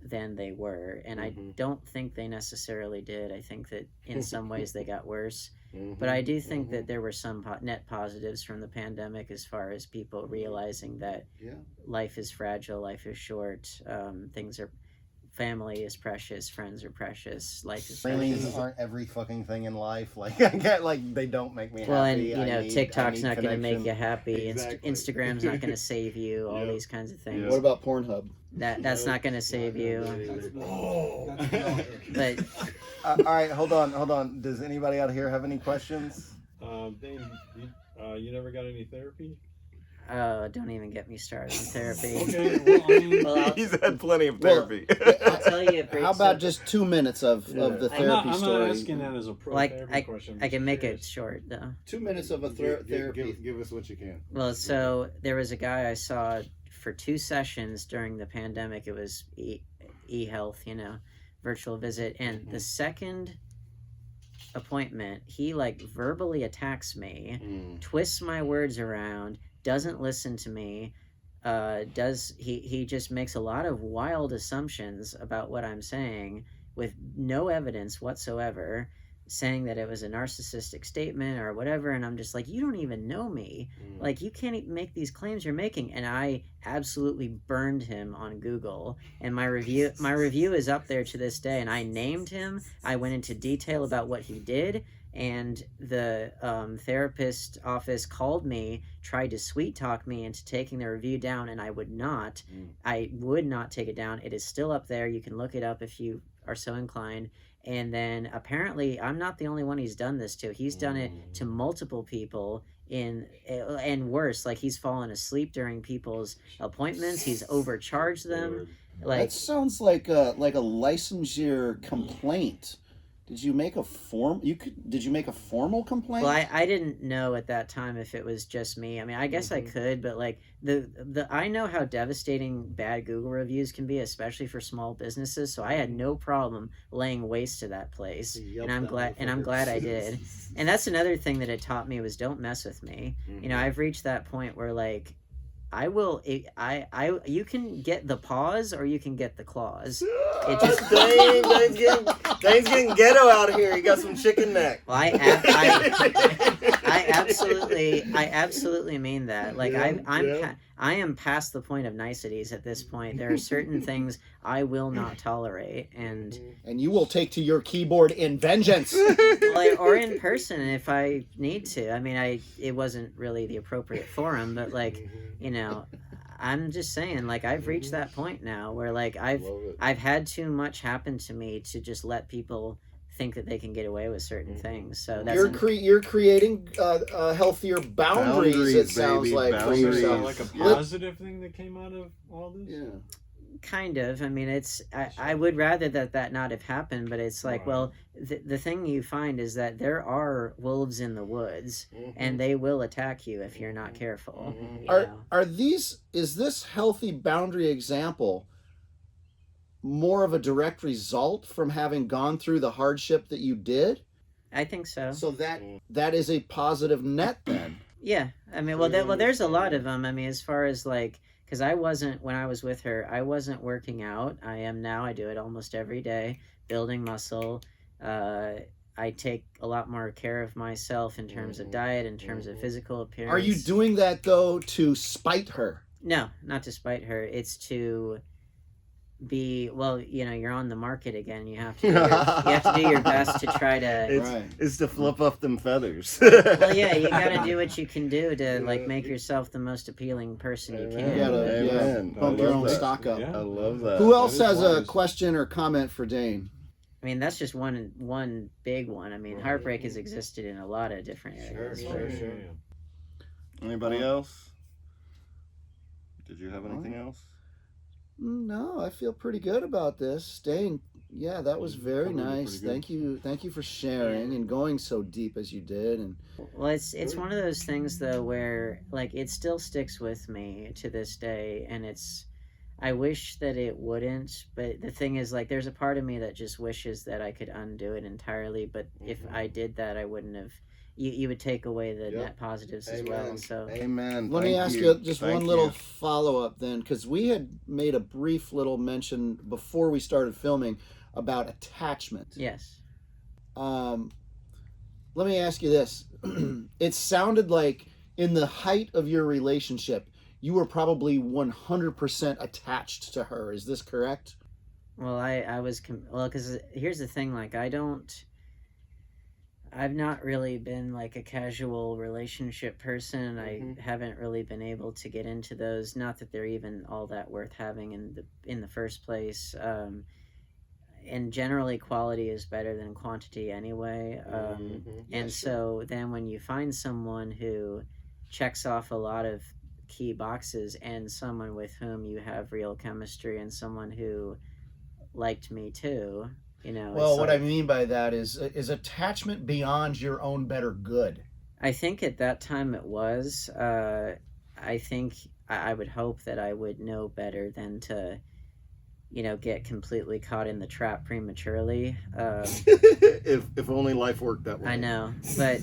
than they were, and I don't think they necessarily did. I think that in some ways they got worse, but I do think that there were some net positives from the pandemic as far as people realizing that life is fragile, life is short, family is precious, friends are precious, life is Feelings precious. aren't every fucking thing in life. Like I get, like they don't make me happy. Well, and I TikTok's need not going to make connection. you happy. Exactly. Instagram's not going to save you. All these kinds of things. What about Pornhub? That's not going to save you. Oh. But All right, hold on. Does anybody out here have any questions? Dane, you never got any therapy? don't even get me started on therapy. Okay, well, I mean, Well, He's had plenty of Well, therapy. I'll tell you a brief How about just 2 minutes of the I'm therapy not story? asking that as a pro Like, therapy question. I can make it short though. 2 minutes of a therapy. Give us what you can. Well, so there was a guy I saw for 2 sessions during the pandemic. It was e-health, virtual visit, and the second appointment, he like verbally attacks me, twists my words around, doesn't listen to me, he just makes a lot of wild assumptions about what I'm saying with no evidence whatsoever, saying that it was a narcissistic statement or whatever, and I'm just like, you don't even know me. Like, you can't even make these claims you're making. And I absolutely burned him on Google, and my review is up there to this day, and I named him, I went into detail about what he did, and the therapist office called me, tried to sweet talk me into taking the review down, and I would not take it down. It is still up there. You can look it up if you are so inclined. And then apparently I'm not the only one he's done this to. He's done it to multiple people and worse, like he's fallen asleep during people's appointments. He's overcharged them. Like, That sounds like a licensure complaint. Did you make a Did you make a formal complaint? well, I didn't know at that time if it was just me. I mean, I guess I could, but like I know how devastating bad Google reviews can be, especially for small businesses. So I had no problem laying waste to that place, and I'm glad I did. And that's another thing that it taught me was don't mess with me. I've reached that point where like you can get the pause or you can get the claws. It just Dane's getting ghetto out here. He got some chicken neck. Well, I absolutely mean that. Like I am past the point of niceties at this point. There are certain things I will not tolerate, and you will take to your keyboard in vengeance. or in person if I need to. I mean, it wasn't really the appropriate forum, but like, I'm just saying, like, I've reached that point now where like I've had too much happen to me to just let people think that they can get away with certain things. So that's you're creating healthier boundaries. It sounds baby, like for boundaries. yourself. Like a positive thing that came out of all this? Yeah. kind of. I mean, I would rather that not have happened, but it's like, well, the thing you find is that there are wolves in the woods, and they will attack you if you're not careful. Is this healthy boundary example more of a direct result from having gone through the hardship that you did? I think so. So that is a positive net then. Yeah, I mean, there's a lot of them. I mean, as far as like, because when I was with her, I wasn't working out. I am now. I do it almost every day, building muscle. I take a lot more care of myself in terms of diet, in terms of physical appearance. Are you doing that though to spite her? No, not to spite her. It's to be, well, you're on the market again. You have to do your best to try to. It's to flip up them feathers. Well, yeah, you got to do what you can do to like make yourself the most appeling person you can. You gotta bump your own stock up. Yeah. I love that. Who else That is has a wise. question or comment for Dane? I mean, that's just one big one. I mean, heartbreak has existed in a lot of different areas. Sure. Anybody else? Did you have anything else? No, I feel pretty good about this. Dane, Yeah, that was very Covered it nice. pretty good. Thank you for sharing and going so deep as you did. And Well, it's one of those things though where like it still sticks with me to this day, and I wish that it wouldn't, but the thing is, like, there's a part of me that just wishes that I could undo it entirely, but if I did that, I wouldn't have. You would take away the net positives as well. So, Amen. let me ask you just one little follow-up then, because we had made a brief little mention before we started filming about attachment. yes. Let me ask you this. It sounded like in the height of your relationship, you were probably 100% attached to her. Is this correct? Well, I was, well, because here's the thing, like, I've not really been like a casual relationship person. I haven't really been able to get into those. Not that they're even all that worth having in the first place. And generally, quality is better than quantity anyway. And so then when you find someone who checks off a lot of key boxes, and someone with whom you have real chemistry, and someone who liked me too, you know. Well, what I mean by that is attachment beyond your own better good. I think at that time it was. I think I would hope that I would know better than to, you know, get completely caught in the trap prematurely. If only life worked that way. I know, but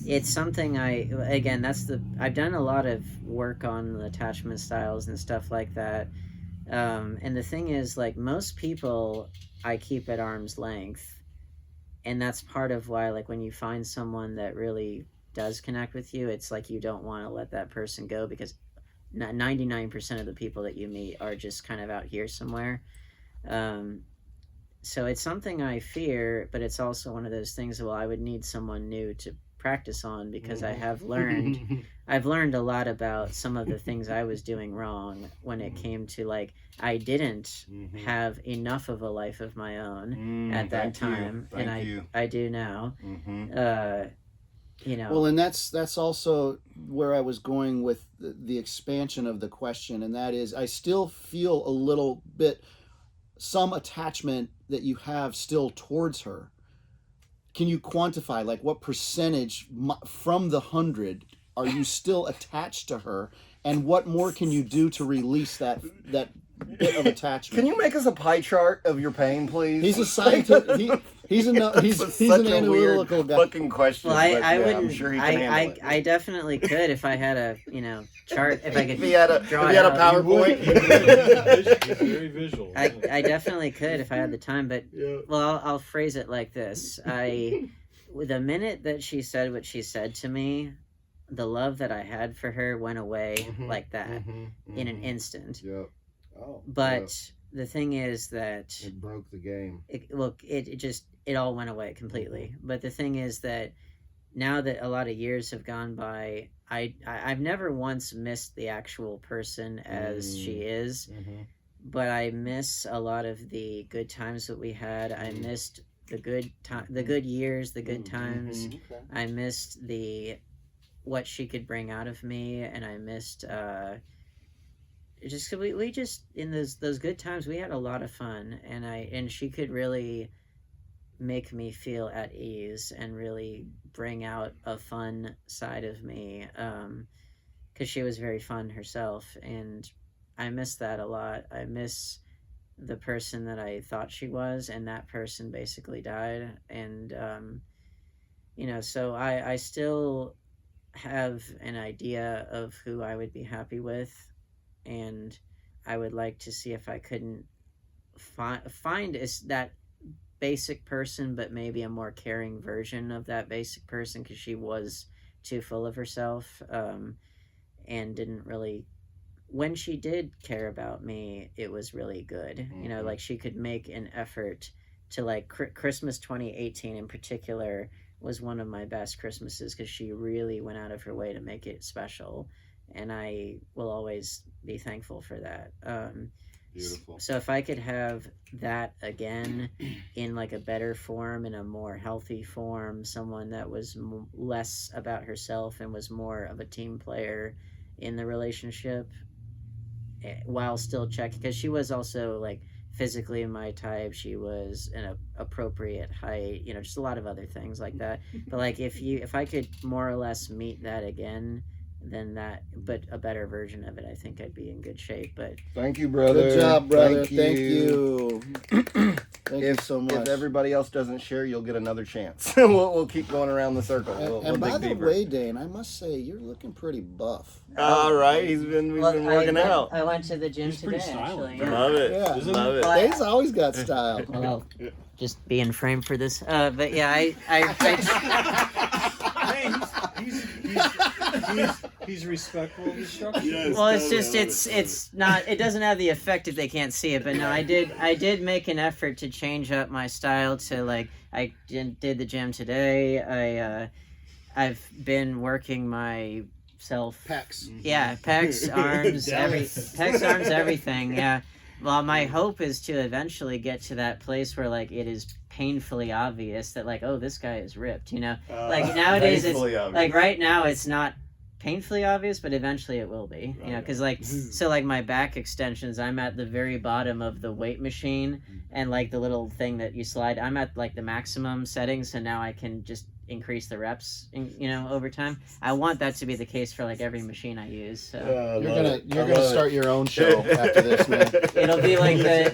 it's something I've done a lot of work on the attachment styles and stuff like that. And the thing is, like, most people I keep at arm's length, and that's part of why, like, when you find someone that really does connect with you, it's like you don't want to let that person go, because 99% of the people that you meet are just kind of out here somewhere. So it's something I fear, but it's also one of those things, well, I would need someone new to practice on, because I've learned a lot about some of the things I was doing wrong when it came to, like, I didn't have enough of a life of my own at that time, and I do now. You know. Well, and that's also where I was going with the expansion of the question, and that is, I still feel a little bit some attachment that you have still towards her. Can you quantify, like, what percentage from the 100 are you still attached to her, and what more can you do to release that bit of attachment? Can you make us a pie chart of your pain, please? He's a scientist. He's an analytical guy. Fucking question. Well, I wouldn't. I'm sure he can handle it. I definitely could if I had a chart. If I could. If he had a PowerPoint. He's very visual. I definitely could if I had the time, but well, I'll phrase it like this. The minute that she said what she said to me, the love that I had for her went away like that in an instant. Yeah. Oh. But the thing is that it broke the game. It all went away completely. But the thing is that now that a lot of years have gone by, I've never once missed the actual person as she is, but I miss a lot of the good times that we had. I missed the good years, the good times. I missed what she could bring out of me, and I missed just we just in those good times we had a lot of fun, and she could really make me feel at ease and really bring out a fun side of me, because she was very fun herself, and I miss that a lot. I miss the person that I thought she was, and that person basically died, and so I still have an idea of who I would be happy with, and I would like to see if I couldn't find that basic person, but maybe a more caring version of that basic person, because she was too full of herself, and didn't really, when she did care about me, it was really good. Like, she could make an effort to, like, Christmas 2018 in particular was one of my best Christmases, because she really went out of her way to make it special, and I will always be thankful for that. Beautiful. So if I could have that again in, like, a better form, in a more healthy form, someone that was less about herself and was more of a team player in the relationship, while still checking, because she was also, like, physically my type. She was an appropriate height, you know, just a lot of other things like that. But like if I could more or less meet that again, then that, but a better version of it, I think I'd be in good shape. But Thank you, brother. Good job, brother. Thank you. Thank you so much. If everybody else doesn't share, you'll get another chance. we'll keep going around the circle. And by dig the deeper. way, Dane, I must say you're looking pretty buff. All right, we've been working out. I went to the gym He's pretty today, stylish. actually. Yeah. Love it. Yeah. Love it. Well, Dane's always got style. Well, just being framed for this. But yeah, He's respectful of the structure. well, it's just it's not. It doesn't have the effect if they can't see it. But no, I did make an effort to change up my style to like I did the gym today. I've been working myself. Pecs. Yeah, pecs, arms, pecs, arms, everything. Yeah. Well, my hope is to eventually get to that place where like it is painfully obvious that like, oh, this guy is ripped. You know, like nowadays it's like right now it's not painfully obvious, but eventually it will be. You know, because like so like my back extensions, I'm at the very bottom of the weight machine, and like the little thing that you slide, I'm at like the maximum settings, so now I can just increase the reps, you know, over time. I want that to be the case for like every machine I use. So You're gonna start your own show after this, man. it'll be like the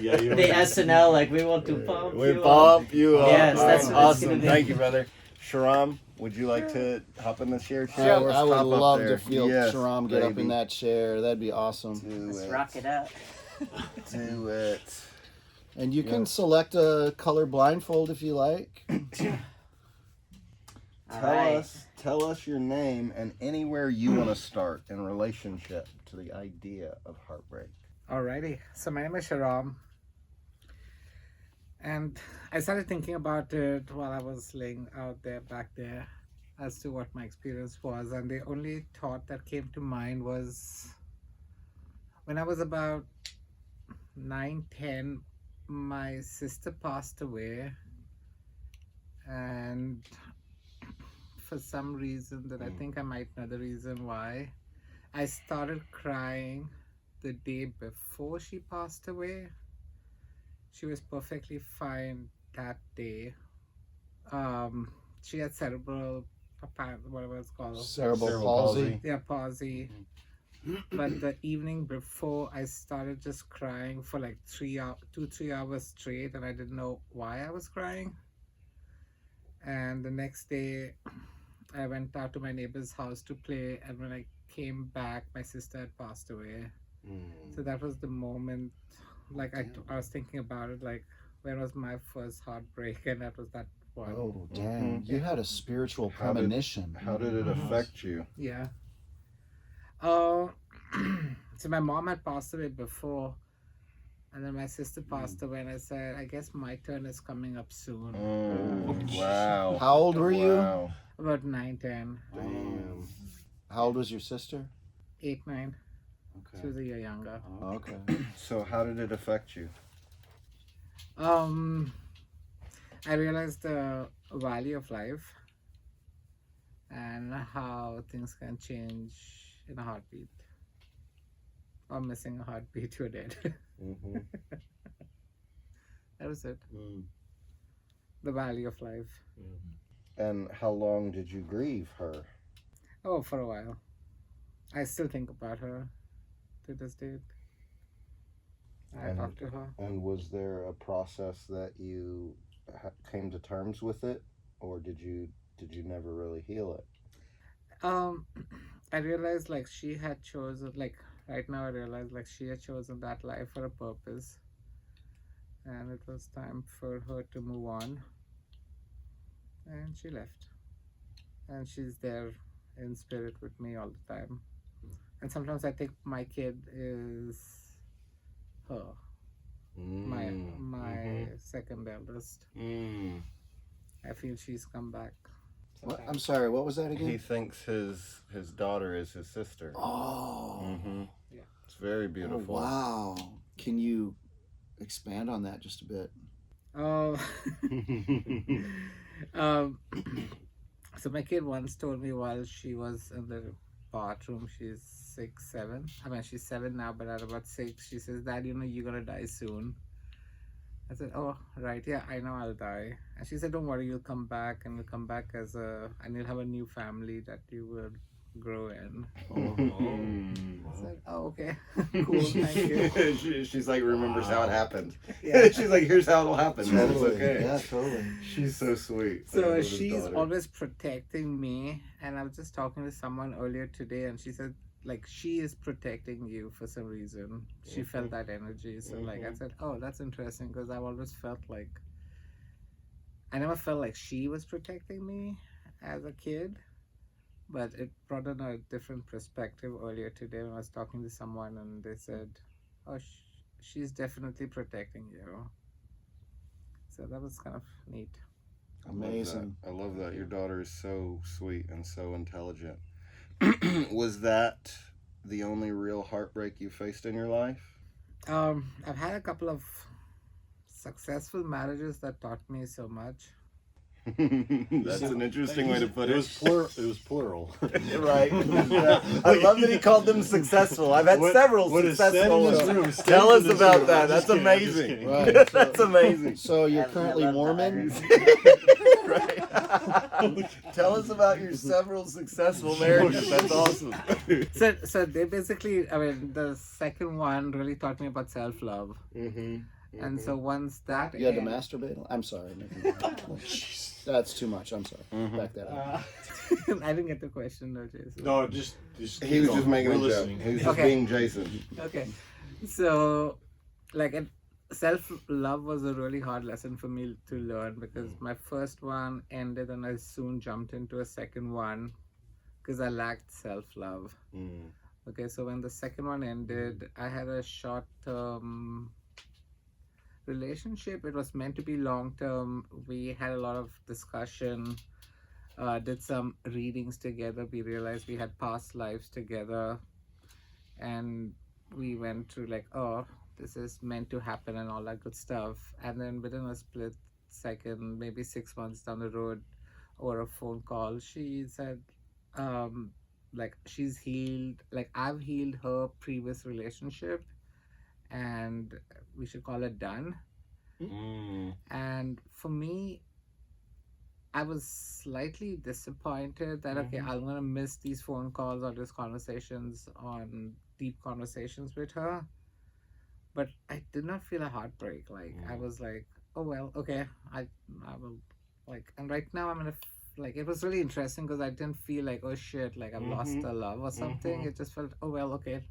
SNL, like we want to pump We you up. pump you up. Yes, that's what it's awesome. gonna be. Thank you, brother. Sharam, would you like to hop in the chair? I would Hop up love there. to feel Yes, Sharam get up baby. in that chair. That'd be awesome. Do Let's it. rock it out. Do it. And you can select a color blindfold if you like. Tell us your name and anywhere you want to start in relationship to the idea of heartbreak. Alrighty, so my name is Sharam, and I started thinking about it while I was laying out there back there as to what my experience was, and the only thought that came to mind was when I was about 9-10, my sister passed away, and for some reason that I think I might know the reason why, I started crying the day before she passed away. She was perfectly fine that day. She had cerebral, whatever it's called. Cerebral palsy. Yeah, palsy. But the evening before, I started just crying for like 2-3 hours straight, and I didn't know why I was crying. And the next day, I went out to my neighbor's house to play, and when I came back, my sister had passed away. So that was the moment, like I was thinking about it, like when was my first heartbreak, and that was that one. Oh, damn. You had a spiritual premonition. How did it affect you? Yeah. So my mom had passed away before, and then my sister passed away, and I said, I guess my turn is coming up soon. Wow. How old were you? Wow. About 9-10. Damn. How old was your sister? 8-9. She Okay. was a year younger. Okay. So how did it affect you? I realized the value of life and how things can change in a heartbeat. Or missing a heartbeat, you're dead. Mm-hmm. That was it. The value of life. And how long did you grieve her? Oh, for a while. I still think about her to this date. I And- talk to her. And was there a process that you came to terms with it, or did you never really heal it? I realized like she had chosen, like right now I realize like she had chosen that life for a purpose, and it was time for her to move on, and she left, and she's there in spirit with me all the time, and sometimes I think my kid is her, my second eldest. I feel she's come back. What? I'm sorry, what was that He again? thinks his daughter is his sister. Oh. Yeah. It's very Oh, beautiful. wow. Can you expand on that just a bit? Oh, so my kid once told me while she was in the bathroom, she's 6, 7. I mean, she's 7 now, but at about 6, she says, Dad, you know, you're gonna die soon. I said, oh, right, yeah, I know I'll die. And she said, don't worry, you'll come back, and you'll come back and you'll have a new family that you will grow in. I said, oh, okay, cool, thank you. She's like, remembers how it happened. Yeah. She's like, here's how it'll happen. And it's Totally. okay. Yeah, totally. She's so sweet. I So love his she's daughter. always protecting me, and I was just talking to someone earlier today, and she said, like, she is protecting you for some reason. She felt that energy. So like I said, oh, that's interesting, because I've always felt like I never felt like she was protecting me as a kid, but it brought in a different perspective earlier today when I was talking to someone, and they said, oh, she's definitely protecting you. So that was kind of neat. Amazing. I love that. Your daughter is so sweet and so intelligent. Was that the only real heartbreak you faced in your life? I've had a couple of successful marriages that taught me so much. That's an interesting way to put it. It was plural. Right. I love that he called them successful. I've had several what is successful said in this ones. room, Tell stays us in this about room. that. I'm That's just kidding, I'm just amazing. kidding. Right. That's amazing. So you're I currently love that Mormon? Right. Tell us about your several successful marriages. That's awesome. So they basically, I mean, the second one really taught me about self-love. And so once that You had to end- masturbate? I'm sorry. That's too much. I'm sorry. Back that up. I didn't get the question though, Jason. No, just He was just making We're a joke. listening. He was just Okay. being Jason. Okay. So, like, self-love was a really hard lesson for me to learn, because my first one ended and I soon jumped into a second one because I lacked self-love. Okay, so when the second one ended, I had a short-term relationship. It was meant to be long-term. We had a lot of discussion, did some readings together. We realized we had past lives together, and we went through like, oh, this is meant to happen and all that good stuff. And then within a split second, maybe 6 months down the road, over a phone call, she said, like, she's healed, like, I've healed her previous relationship and we should call it done. And for me, I was slightly disappointed that okay, I'm gonna miss these phone calls or these conversations, on deep conversations with her, but I did not feel a heartbreak. Like I was like, oh well, okay, I will, like, and right now I'm in a like, it was really interesting because I didn't feel like, oh shit, like I've lost a love or something. It just felt, oh well, okay,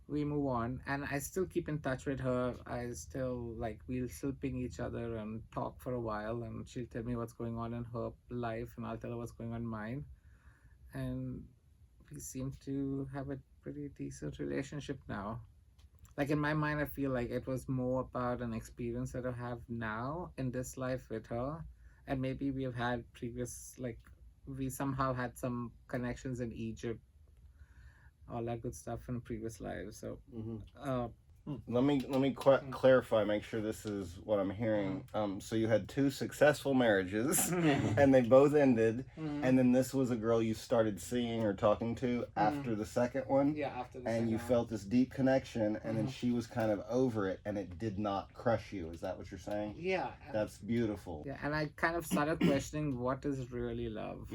we move on. And I still keep in touch with her. I still, like, we'll still ping each other and talk for a while, and she'll tell me what's going on in her life and I'll tell her what's going on in mine, and we seem to have a pretty decent relationship now. Like, in my mind, I feel like it was more about an experience that I have now in this life with her, and maybe we have had previous, like, we somehow had some connections in Egypt, all that good stuff in previous lives. So Let me clarify, make sure this is what I'm hearing. So you had two successful marriages, and they both ended, and then this was a girl you started seeing or talking to after the second one, yeah, after the and you second felt this deep connection, and then she was kind of over it, and it did not crush you. Is that what you're saying? one. Yeah, That's beautiful. yeah, and I kind of started questioning what is really love,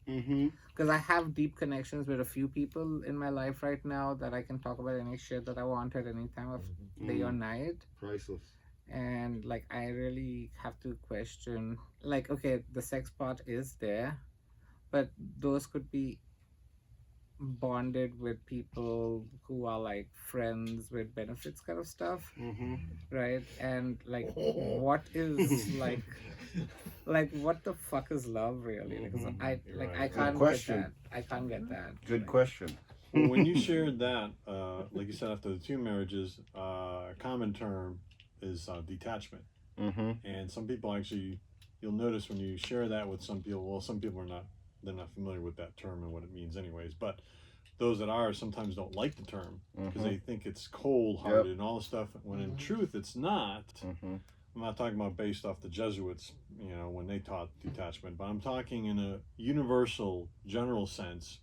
Mm-hmm. because I have deep connections with a few people in my life right now that I can talk about any shit that I want at any time of day or night. Priceless. And like, I really have to question, like, okay, the sex part is there, but those could be bonded with people who are like friends with benefits kind of stuff, right? And like, what is like what the fuck is love really? Because I can't question. get that. I can't get that. Good Like, question. Well, when you shared that, like you said, after the two marriages, a common term is detachment. And some people actually, you'll notice when you share that with some people, well, some people they're not familiar with that term and what it means anyways, but those that are sometimes don't like the term because they think it's cold-hearted and all this stuff, when in truth it's not. I'm not talking about based off the Jesuits, you know, when they taught detachment, but I'm talking in a universal, general sense,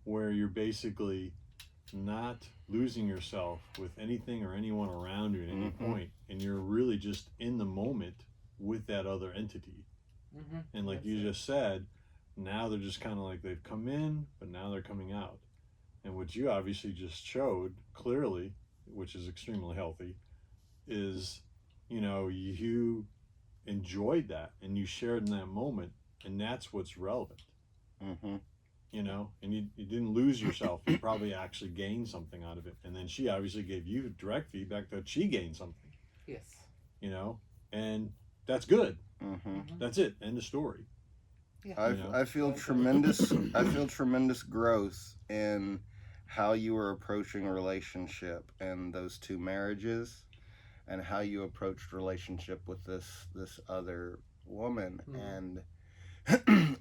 where you're basically not losing yourself with anything or anyone around you at any Mhm. point, and you're really just in the moment with that other entity. And like you just said, now they're just kind of like they've come in, but now they're coming out. And what you obviously just showed clearly, which is extremely healthy, is, you know, you enjoyed that and you shared in that moment, and that's what's relevant. Mm-hmm. You know, and you didn't lose yourself. You probably actually gained something out of it. And then she obviously gave you direct feedback that she gained something, Yes. you know, and that's good. Mm-hmm. That's it. End of story. I, You know? I feel tremendous. I feel tremendous growth in how you are approaching relationship and those two marriages, and how you approached relationship with this other woman, and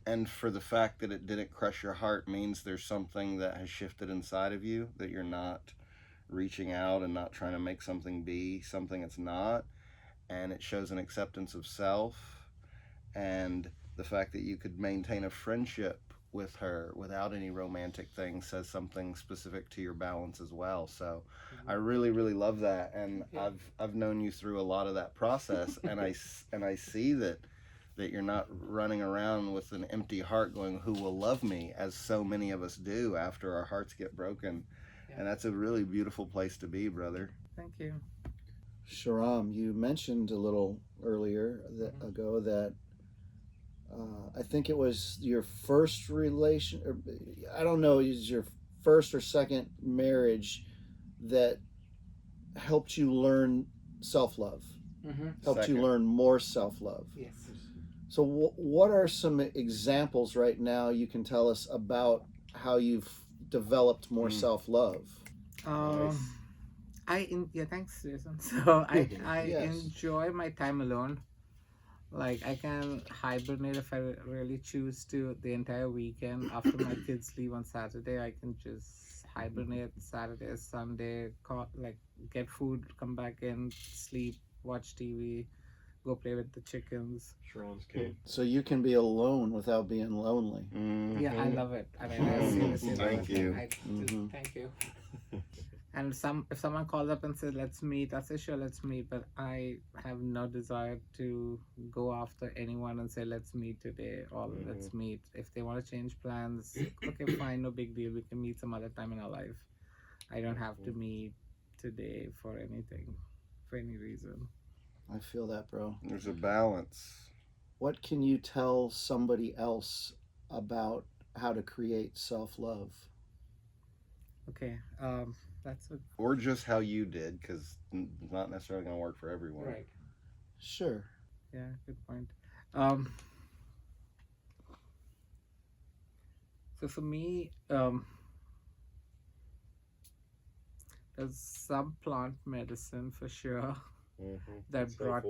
and for the fact that it didn't crush your heart means there's something that has shifted inside of you, that you're not reaching out and not trying to make something be something it's not, and it shows an acceptance of self, and the fact that you could maintain a friendship with her without any romantic things says something specific to your balance as well. So I really love that, and I've known you through a lot of that process, and I see that you're not running around with an empty heart going, who will love me, as so many of us do after our hearts get broken. And that's a really beautiful place to be, brother. Thank you. Sharam, you mentioned a little earlier ago that I think it was your first relation, or I don't know, is your first or second marriage that helped you learn self-love, helped Second. you learn more self-love. Yes. So what are some examples right now you can tell us about how you've developed more self-love? Thanks, Jason. So I Yes. enjoy my time alone. Like, I can hibernate if I really choose to the entire weekend. After my kids leave on Saturday, I can just hibernate Saturday, Sunday, get food, come back in, sleep, watch TV, go play with the chickens. Sharon's cave. So you can be alone without being lonely. Mm-hmm. Yeah, I love it. I mean, I seriously love Thank it. you. Thank you. And if someone calls up and says, let's meet, I say, sure, let's meet. But I have no desire to go after anyone and say, let's meet today, or let's meet. If they want to change plans, okay, fine, no big deal. We can meet some other time in our life. I don't have to meet today for anything, for any reason. I feel that, bro. There's a balance. What can you tell somebody else about how to create self-love? Okay, that's a Or just how you did, because it's not necessarily going to work for everyone. right. Sure. Yeah, good point. So for me, there's some plant medicine for sure that brought.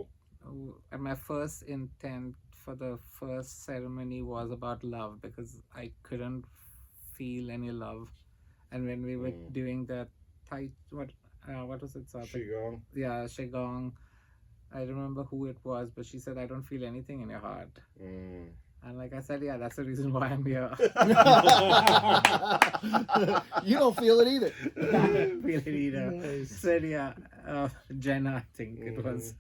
And my first intent for the first ceremony was about love, because I couldn't feel any love. And when we were doing that what was it? Qigong. Yeah, Qigong. I remember who it was, but she said, I don't feel anything in your heart. And like I said, yeah, that's the reason why I'm here. You don't feel it either. I don't feel it either. So yeah, Jenna, I think it was.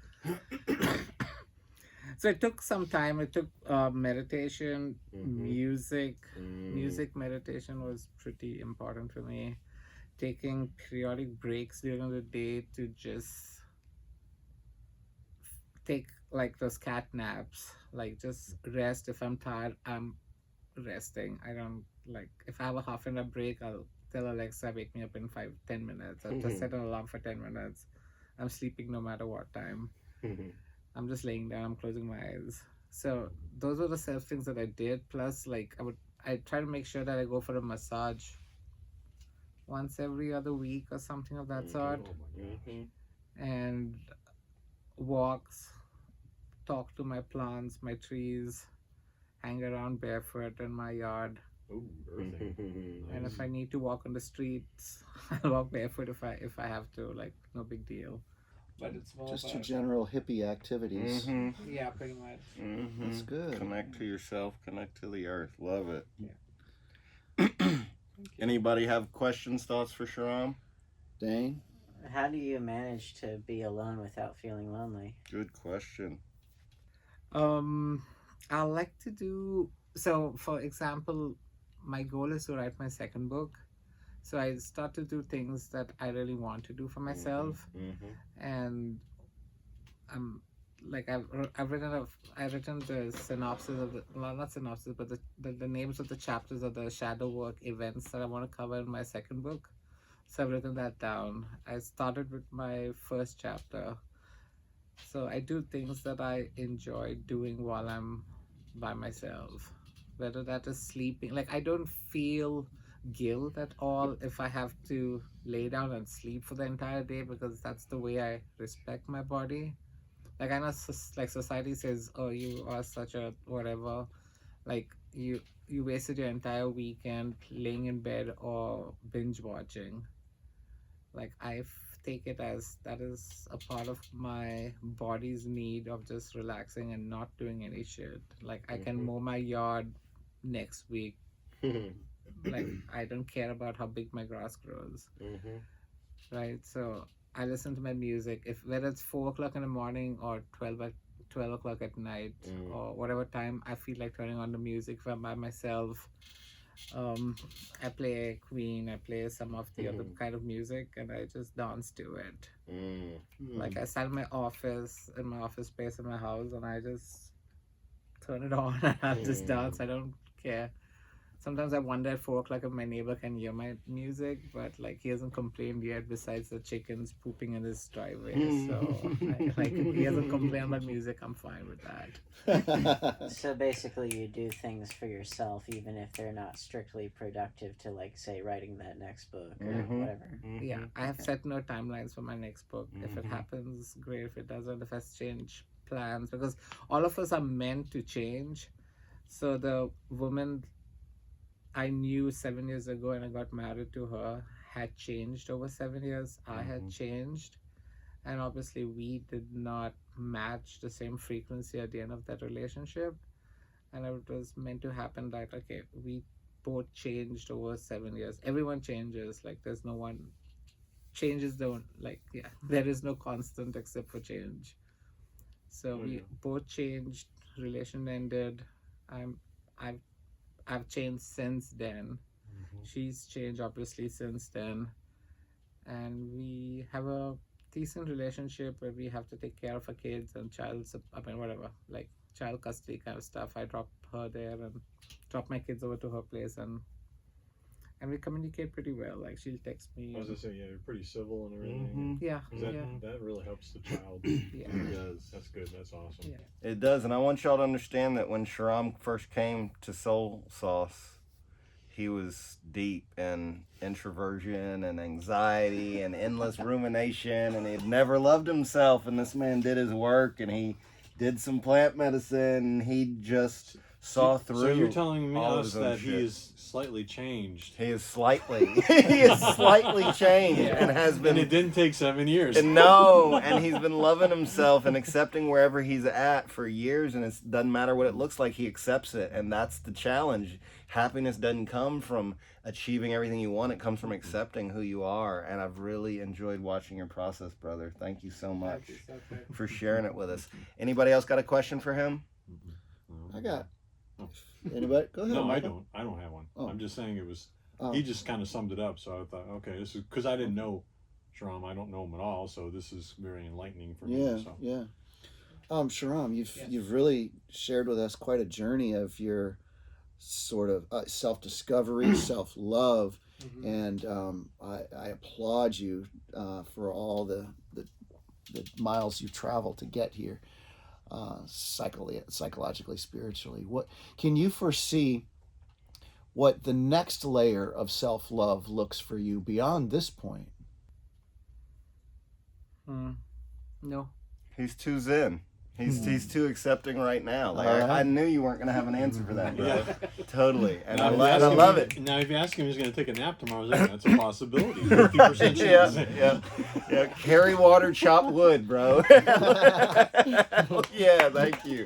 So it took some time. It took meditation, music. Music meditation was pretty important for me. Taking periodic breaks during the day to just take like those cat naps, like just rest. If I'm tired, I'm resting. I don't if I have a half an hour break, I'll tell Alexa, wake me up in 5-10 minutes. I'll just set an alarm for 10 minutes. I'm sleeping no matter what time. I'm just laying down, I'm closing my eyes. So those were the self things that I did. Plus, I try to make sure that I go for a massage once every other week or something of that sort. And walks, talk to my plants, my trees, hang around barefoot in my yard. And if I need to walk on the streets, I'll walk barefoot if I have to, no big deal. But it's more just your general hippie activities. Yeah, pretty much. That's good. Connect to yourself, connect to the earth. Love it. Yeah. Anybody have questions, thoughts for Sharam? Dane? How do you manage to be alone without feeling lonely? Good question. I like to do so. For example, my goal is to write my second book. So I start to do things that I really want to do for myself, and like I've written the synopsis of the, well, not synopsis, but the names of the chapters of the shadow work events that I want to cover in my second book. So I've written that down. I started with my first chapter. So I do things that I enjoy doing while I'm by myself, whether that is sleeping. Like, I don't feel guilt at all if I have to lay down and sleep for the entire day, because that's the way I respect my body. Like, I know like society says, oh, you are such a whatever, like you wasted your entire weekend laying in bed or binge watching. Like, take it as that is a part of my body's need of just relaxing and not doing any shit. Like, I can mow my yard next week. Like, I don't care about how big my grass grows. Right? So I listen to my music, if whether it's 4 o'clock in the morning or 12 o'clock at night, or whatever time I feel like turning on the music if I'm by myself. I play Queen, I play some of the other kind of music, and I just dance to it. Like, I sat in my office space in my house, and I just turn it on and I just dance. I don't care. Sometimes I wonder at 4 o'clock if my neighbor can hear my music, but like, he hasn't complained yet besides the chickens pooping in his driveway. So like, he hasn't complained about music, I'm fine with that. So basically you do things for yourself even if they're not strictly productive to, like, say, writing that next book or whatever. Yeah, I have set no timelines for my next book. If it happens, great. If it doesn't, if I change plans, because all of us are meant to change. So the woman I knew 7 years ago and I got married to her had changed over 7 years. I had changed, and obviously we did not match the same frequency at the end of that relationship, and it was meant to happen that, okay, we both changed over 7 years. Everyone changes. Like, there's no one changes, don't, like, yeah, there is no constant except for change. So we both changed, relation ended. I've changed since then. She's changed obviously since then, and we have a decent relationship where we have to take care of our kids and whatever, like child custody kind of stuff. I drop her there and drop my kids over to her place, and we communicate pretty well. Like, she'll text me. I was gonna say, yeah, you're pretty civil and everything. Yeah, That really helps the child. yeah. It does. That's good. That's awesome. Yeah. It does, and I want y'all to understand that when Sharam first came to Soul Sauce, he was deep in introversion and anxiety and endless rumination, and he had never loved himself. And this man did his work, and he did some plant medicine, and he just saw through. So you're telling me all of us his own that he shit. is slightly changed. He is slightly changed, and has been. And it didn't take 7 years. And no, and he's been loving himself and accepting wherever he's at for years, and it doesn't matter what it looks like, he accepts it, and that's the challenge. Happiness doesn't come from achieving everything you want, it comes from accepting who you are, and I've really enjoyed watching your process, brother. Thank you so much for sharing it with us. Anybody else got a question for him? I got. Anybody? Go ahead. No, I Michael. don't. I don't have one. Oh. I'm just saying it was. Oh. He just kind of summed it up. So I thought, okay, this is because I didn't know Sharam. I don't know him at all. So this is very enlightening for me. Yeah, So. yeah. Sharam, you've really shared with us quite a journey of your sort of self-discovery, self-love, and I applaud you for all the miles you've traveled to get here, psychologically, spiritually. What can you foresee? What the next layer of self-love looks for you beyond this point? No. He's too zen. He's too accepting right now. Like, All right. I knew you weren't gonna have an answer for that, bro. Totally, and I Now, if you ask love him- it. Now, if you ask him, he's going to take a nap tomorrow. That's a possibility. 50% chance. Yeah. Carry water, chop wood, bro. Yeah, thank you.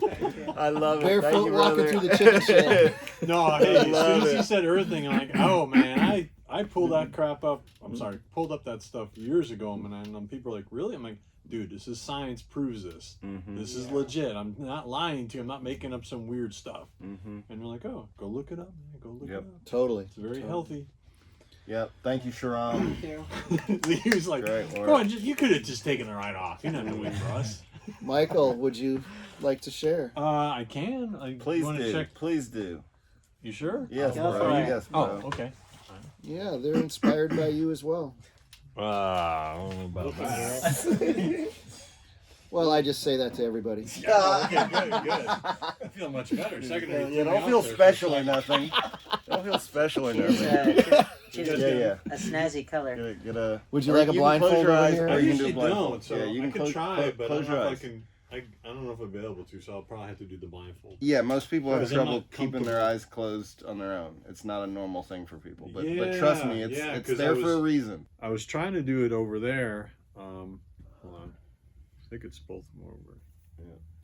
I love it. Thank Barefoot you, walking brother. through the chicken shed. No, hey, as soon love as he it. said earthing, I'm like, oh man, I pulled that crap up. I'm sorry, pulled up that stuff years ago, and people are like, "Really?" I'm like, "Dude, this is science proves this. This is legit. I'm not lying to you. I'm not making up some weird stuff." And they're like, "Oh, go look it up, man. Go look it up. Totally. It's very healthy." Yep. Thank you, Sharon. Thank you. He was like, Great work. "Come on, you could have just taken the ride off. You're not gonna wait for us." Michael, would you like to share? I can. Please you do. Check? Please do. You sure? Yes, Go bro. for it. Yes, Oh, bro. okay. Yeah, they're inspired by you as well. I don't know about that. Well, I just say that to everybody. Oh, okay, good. I feel much better. Second, You don't feel special or nothing. Don't feel special or nothing. Choose Yeah. a snazzy color. Get a. Would you or like a can close blindfold your over eyes, here? or I you can do usually a blindfold. don't, so Yeah, you I can could close, try, but I close don't your know eyes. if I can. I don't know if I'm able to, so I'll probably have to do the blindfold. Yeah, most people have Because I'm trouble not keeping their comfortable. eyes closed on their own. It's not a normal thing for people. But Yeah, trust me, yeah, it's 'cause there I for a was- reason. I was trying to do it over there. Hold on. I think it's both of them over.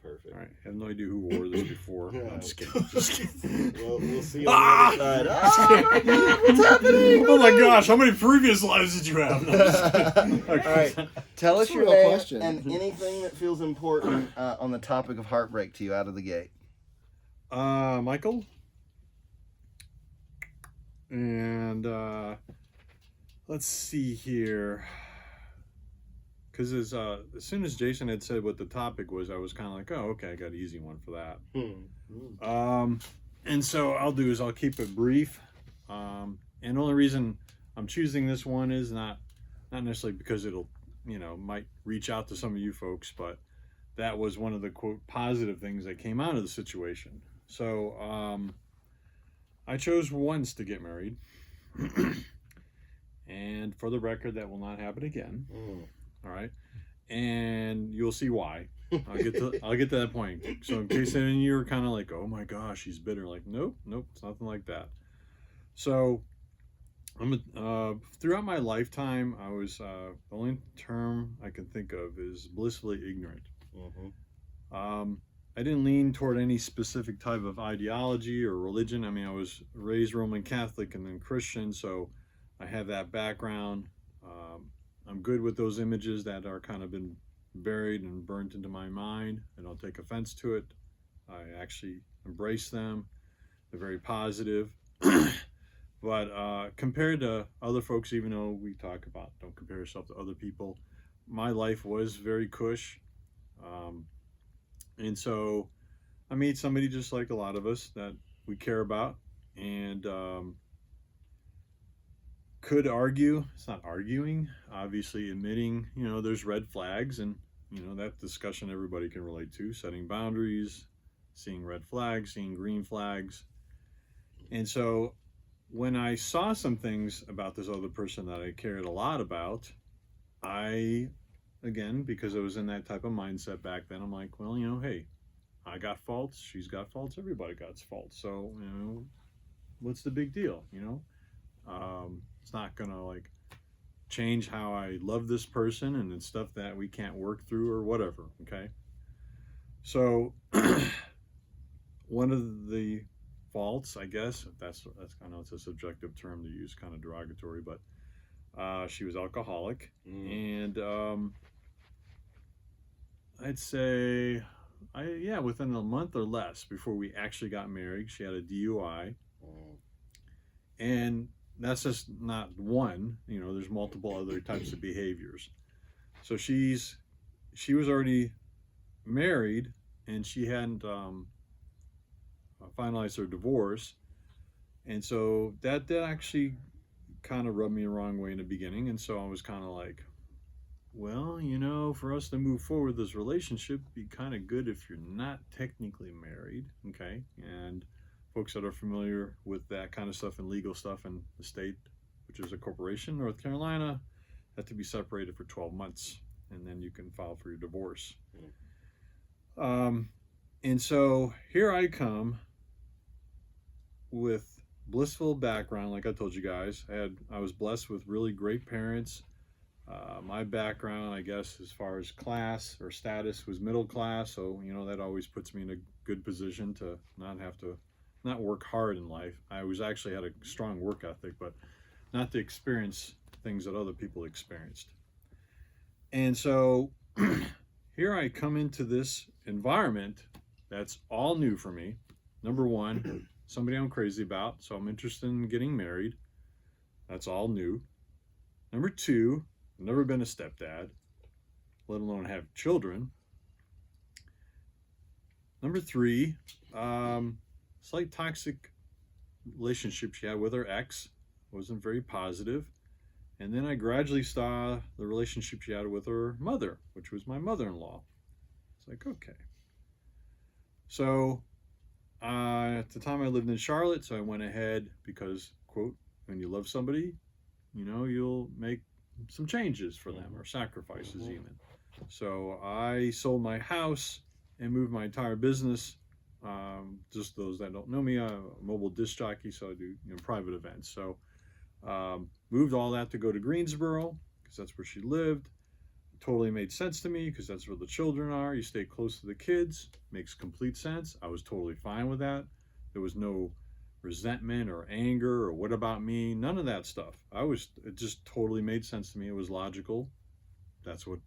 Perfect. All right. I have no idea who wore this before. Yeah. I'm just kidding. Just kidding. Well, we'll see on Ah! the other side. Oh my God, what's happening? Oh my gosh, how many previous lives did you have? No, I'm just kidding. All right. Tell us That's a your real name question. and anything that feels important on the topic of heartbreak to you out of the gate. Michael. And let's see here. Because as soon as Jason had said what the topic was, I was kind of like, oh, okay, I got an easy one for that. And so I'll keep it brief. And the only reason I'm choosing this one is not necessarily because it'll, might reach out to some of you folks, but that was one of the quote positive things that came out of the situation. So I chose once to get married. And for the record, that will not happen again. All right, and you'll see why. I'll get to that point. So in case any of you are kind of like, oh my gosh, he's bitter. Like, nope, it's nothing like that. So throughout my lifetime, I was the only term I can think of is blissfully ignorant. I didn't lean toward any specific type of ideology or religion. I mean, I was raised Roman Catholic and then Christian, so I have that background. I'm good with those images that are kind of been buried and burnt into my mind. I don't take offense to it. I actually embrace them. They're very positive. But compared to other folks, even though we talk about don't compare yourself to other people, my life was very cush. And so I made somebody just like a lot of us that we care about and could argue. It's not arguing, obviously admitting, there's red flags and, that discussion everybody can relate to, setting boundaries, seeing red flags, seeing green flags. And so when I saw some things about this other person that I cared a lot about, again, because I was in that type of mindset back then, I'm like, well, hey, I got faults, she's got faults, everybody got faults. So, what's the big deal, It's not gonna change how I love this person and it's stuff that we can't work through or whatever, okay? So one of the faults, I guess, that's I know it's a subjective term to use, kind of derogatory, but she was alcoholic. And I'd say within a month or less before we actually got married, she had a DUI. And that's just not one, there's multiple other types of behaviors. So she was already married and she hadn't finalized her divorce. And so that actually kind of rubbed me the wrong way in the beginning. And so I was kind of like, well, for us to move forward this relationship, it'd be kind of good if you're not technically married, okay? And folks that are familiar with that kind of stuff and legal stuff in the state, which is a corporation, North Carolina, have to be separated for 12 months, and then you can file for your divorce. And so here I come with blissful background, like I told you guys. I was blessed with really great parents. My background, I guess, as far as class or status, was middle class, so that always puts me in a good position to not work hard in life. I was actually had a strong work ethic, but not to experience things that other people experienced. And so here I come into this environment that's all new for me. Number one, somebody I'm crazy about, so I'm interested in getting married. That's all new. Number two, I've never been a stepdad, let alone have children. Number three, slight toxic relationship she had with her ex. Wasn't very positive. And then I gradually saw the relationship she had with her mother, which was my mother-in-law. It's like, okay. So at the time I lived in Charlotte, so I went ahead because, quote, when you love somebody, you know, you'll make some changes for them, or sacrifices even. So I sold my house and moved my entire business. Just those that don't know me, I'm a mobile disc jockey, so I do private events. So moved all that to go to Greensboro because that's where she lived. Totally made sense to me because that's where the children are. You stay close to the kids, makes complete sense. I was totally fine with that. There was no resentment or anger or what about me, none of that stuff. It just totally made sense to me. It was logical. That's what,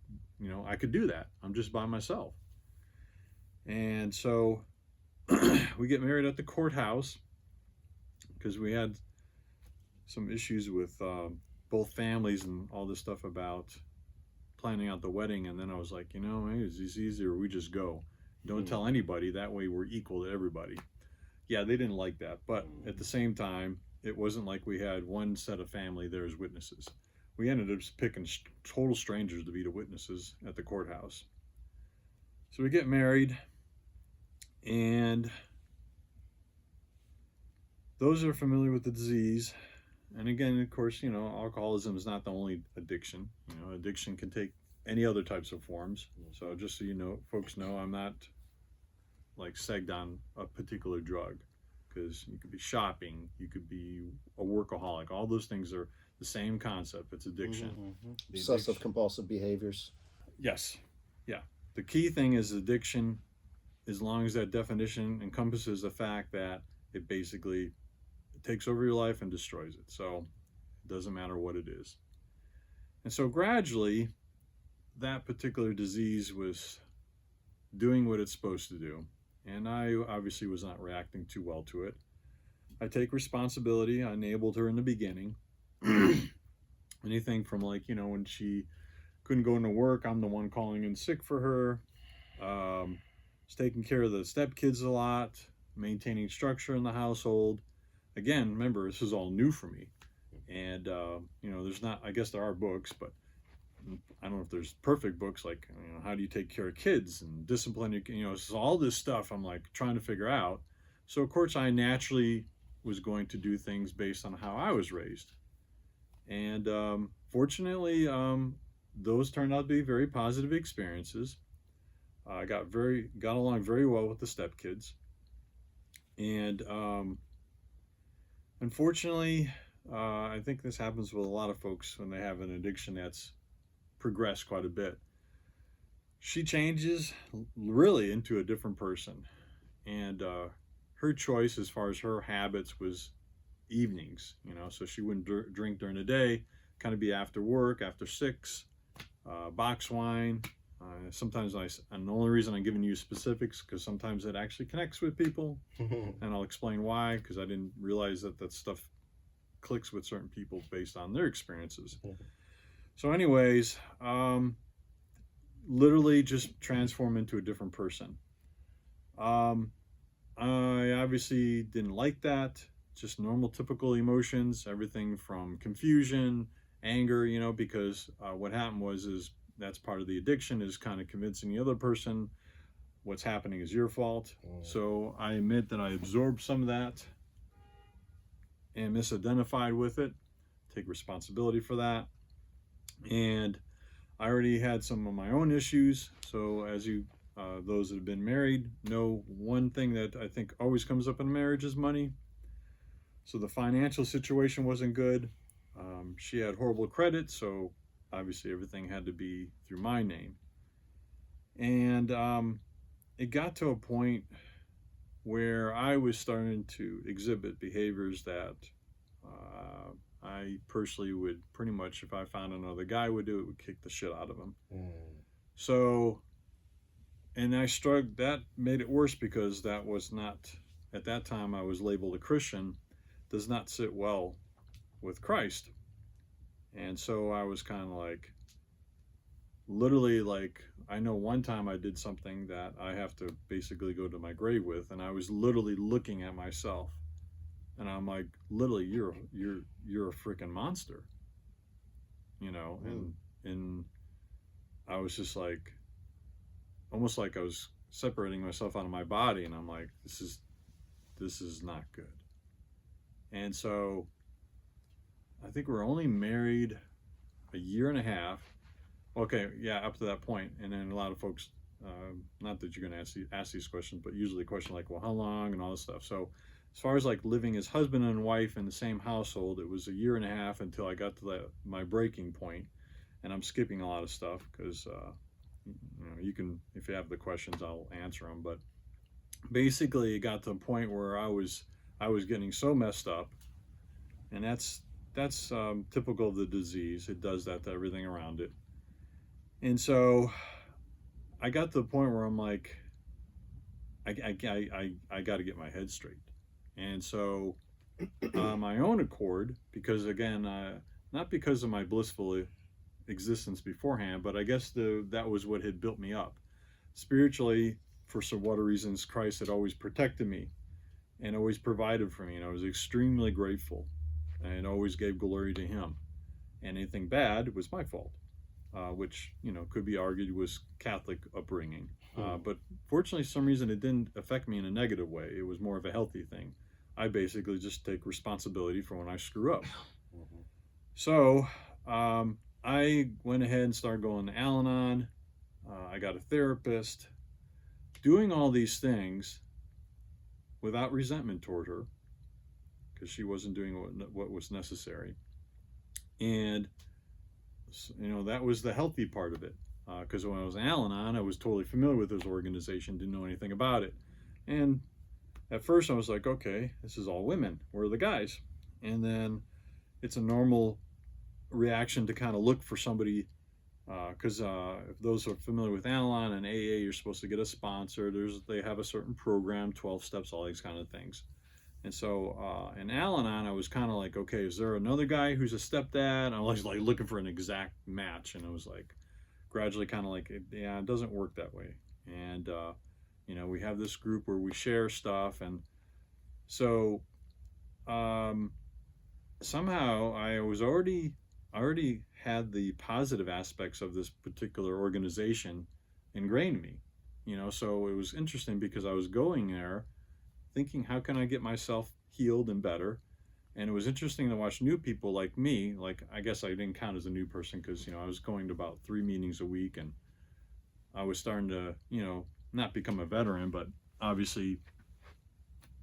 I could do that. I'm just by myself. And so we get married at the courthouse because we had some issues with both families and all this stuff about planning out the wedding. And then I was like, maybe it's easier we just go. Don't tell anybody. That way we're equal to everybody. Yeah, they didn't like that. But at the same time, it wasn't like we had one set of family there as witnesses. We ended up picking total strangers to be the witnesses at the courthouse. So we get married, and those who are familiar with the disease, and again, of course, alcoholism is not the only addiction. Addiction can take any other types of forms. So just so folks know, I'm not like segged on a particular drug, because you could be shopping, you could be a workaholic. All those things are the same concept. It's addiction. Obsessive compulsive behaviors. Yes. Yeah. The key thing is addiction, as long as that definition encompasses the fact that it basically takes over your life and destroys it. So it doesn't matter what it is. And so gradually, that particular disease was doing what it's supposed to do. And I obviously was not reacting too well to it. I take responsibility. I enabled her in the beginning. Anything from when she couldn't go into work, I'm the one calling in sick for her. Was taking care of the stepkids a lot, maintaining structure in the household. Again, remember, this is all new for me. And, there's not, I guess there are books, but I don't know if there's perfect books like, how do you take care of kids and discipline, so all this stuff I'm like trying to figure out. So of course I naturally was going to do things based on how I was raised. And fortunately, those turned out to be very positive experiences. I got along very well with the stepkids. And unfortunately, I think this happens with a lot of folks when they have an addiction that's progressed quite a bit. She changes really into a different person. And her choice as far as her habits was evenings, so she wouldn't drink during the day, kind of be after work, after 6, box wine. Sometimes and the only reason I'm giving you specifics because sometimes it actually connects with people, and I'll explain why, because I didn't realize that stuff clicks with certain people based on their experiences. So anyways, literally just transform into a different person. I obviously didn't like that. Just normal, typical emotions, everything from confusion, anger, because what happened is that's part of the addiction, is kind of convincing the other person what's happening is your fault. So I admit that I absorbed some of that and misidentified with it, take responsibility for that. And I already had some of my own issues. So as those that have been married know, one thing that I think always comes up in a marriage is money. So the financial situation wasn't good. She had horrible credit, so obviously everything had to be through my name. And it got to a point where I was starting to exhibit behaviors that I personally would pretty much, if I found another guy would do it, would kick the shit out of him. So, and I struggled, that made it worse because that was not, at that time I was labeled a Christian, does not sit well with Christ. And so I was kind of like, literally, like, I know one time I did something that I have to basically go to my grave with, and I was literally looking at myself, and I'm like, literally, you're a freaking monster, you know. And I was just like, almost like I was separating myself out of my body, and I'm like, this is not good. And so I think we're only married a year and a half. Okay, yeah, up to that point. And then a lot of folks, not that you're going to ask these questions, but usually a question like, well, how long and all this stuff. So as far as like living as husband and wife in the same household, it was a year and a half until I got to my breaking point. And I'm skipping a lot of stuff because, you can, if you have the questions, I'll answer them. But basically it got to a point where I was getting so messed up, and that's typical of the disease. It does that to everything around it. And so I got to the point where I'm like, I got to get my head straight. And so on my own accord, because again, not because of my blissful existence beforehand, but I guess that was what had built me up. Spiritually, for some whatever reasons, Christ had always protected me and always provided for me. And I was extremely grateful and always gave glory to him. And anything bad was my fault. Which, could be argued was Catholic upbringing. But fortunately, for some reason, it didn't affect me in a negative way. It was more of a healthy thing. I basically just take responsibility for when I screw up. So I went ahead and started going to Al-Anon. I got a therapist. Doing all these things without resentment toward her, because she wasn't doing what was necessary. And that was the healthy part of it, because when I was in Al-Anon, I was totally familiar with this organization, didn't know anything about it. And at first I was like, okay, this is all women, where are the guys? And then it's a normal reaction to kind of look for somebody, because if those are familiar with Al-Anon and AA, you're supposed to get a sponsor. They have a certain program, 12 steps, all these kind of things. And so in Al-Anon, I was kind of like, okay, is there another guy who's a stepdad? I was like looking for an exact match, and I was like gradually kind of like, yeah, it doesn't work that way. And we have this group where we share stuff, and so somehow I already had the positive aspects of this particular organization ingrained in me, so it was interesting because I was going there thinking, how can I get myself healed and better? And it was interesting to watch new people like me. Like, I guess I didn't count as a new person because, I was going to about 3 meetings a week, and I was starting to, not become a veteran, but obviously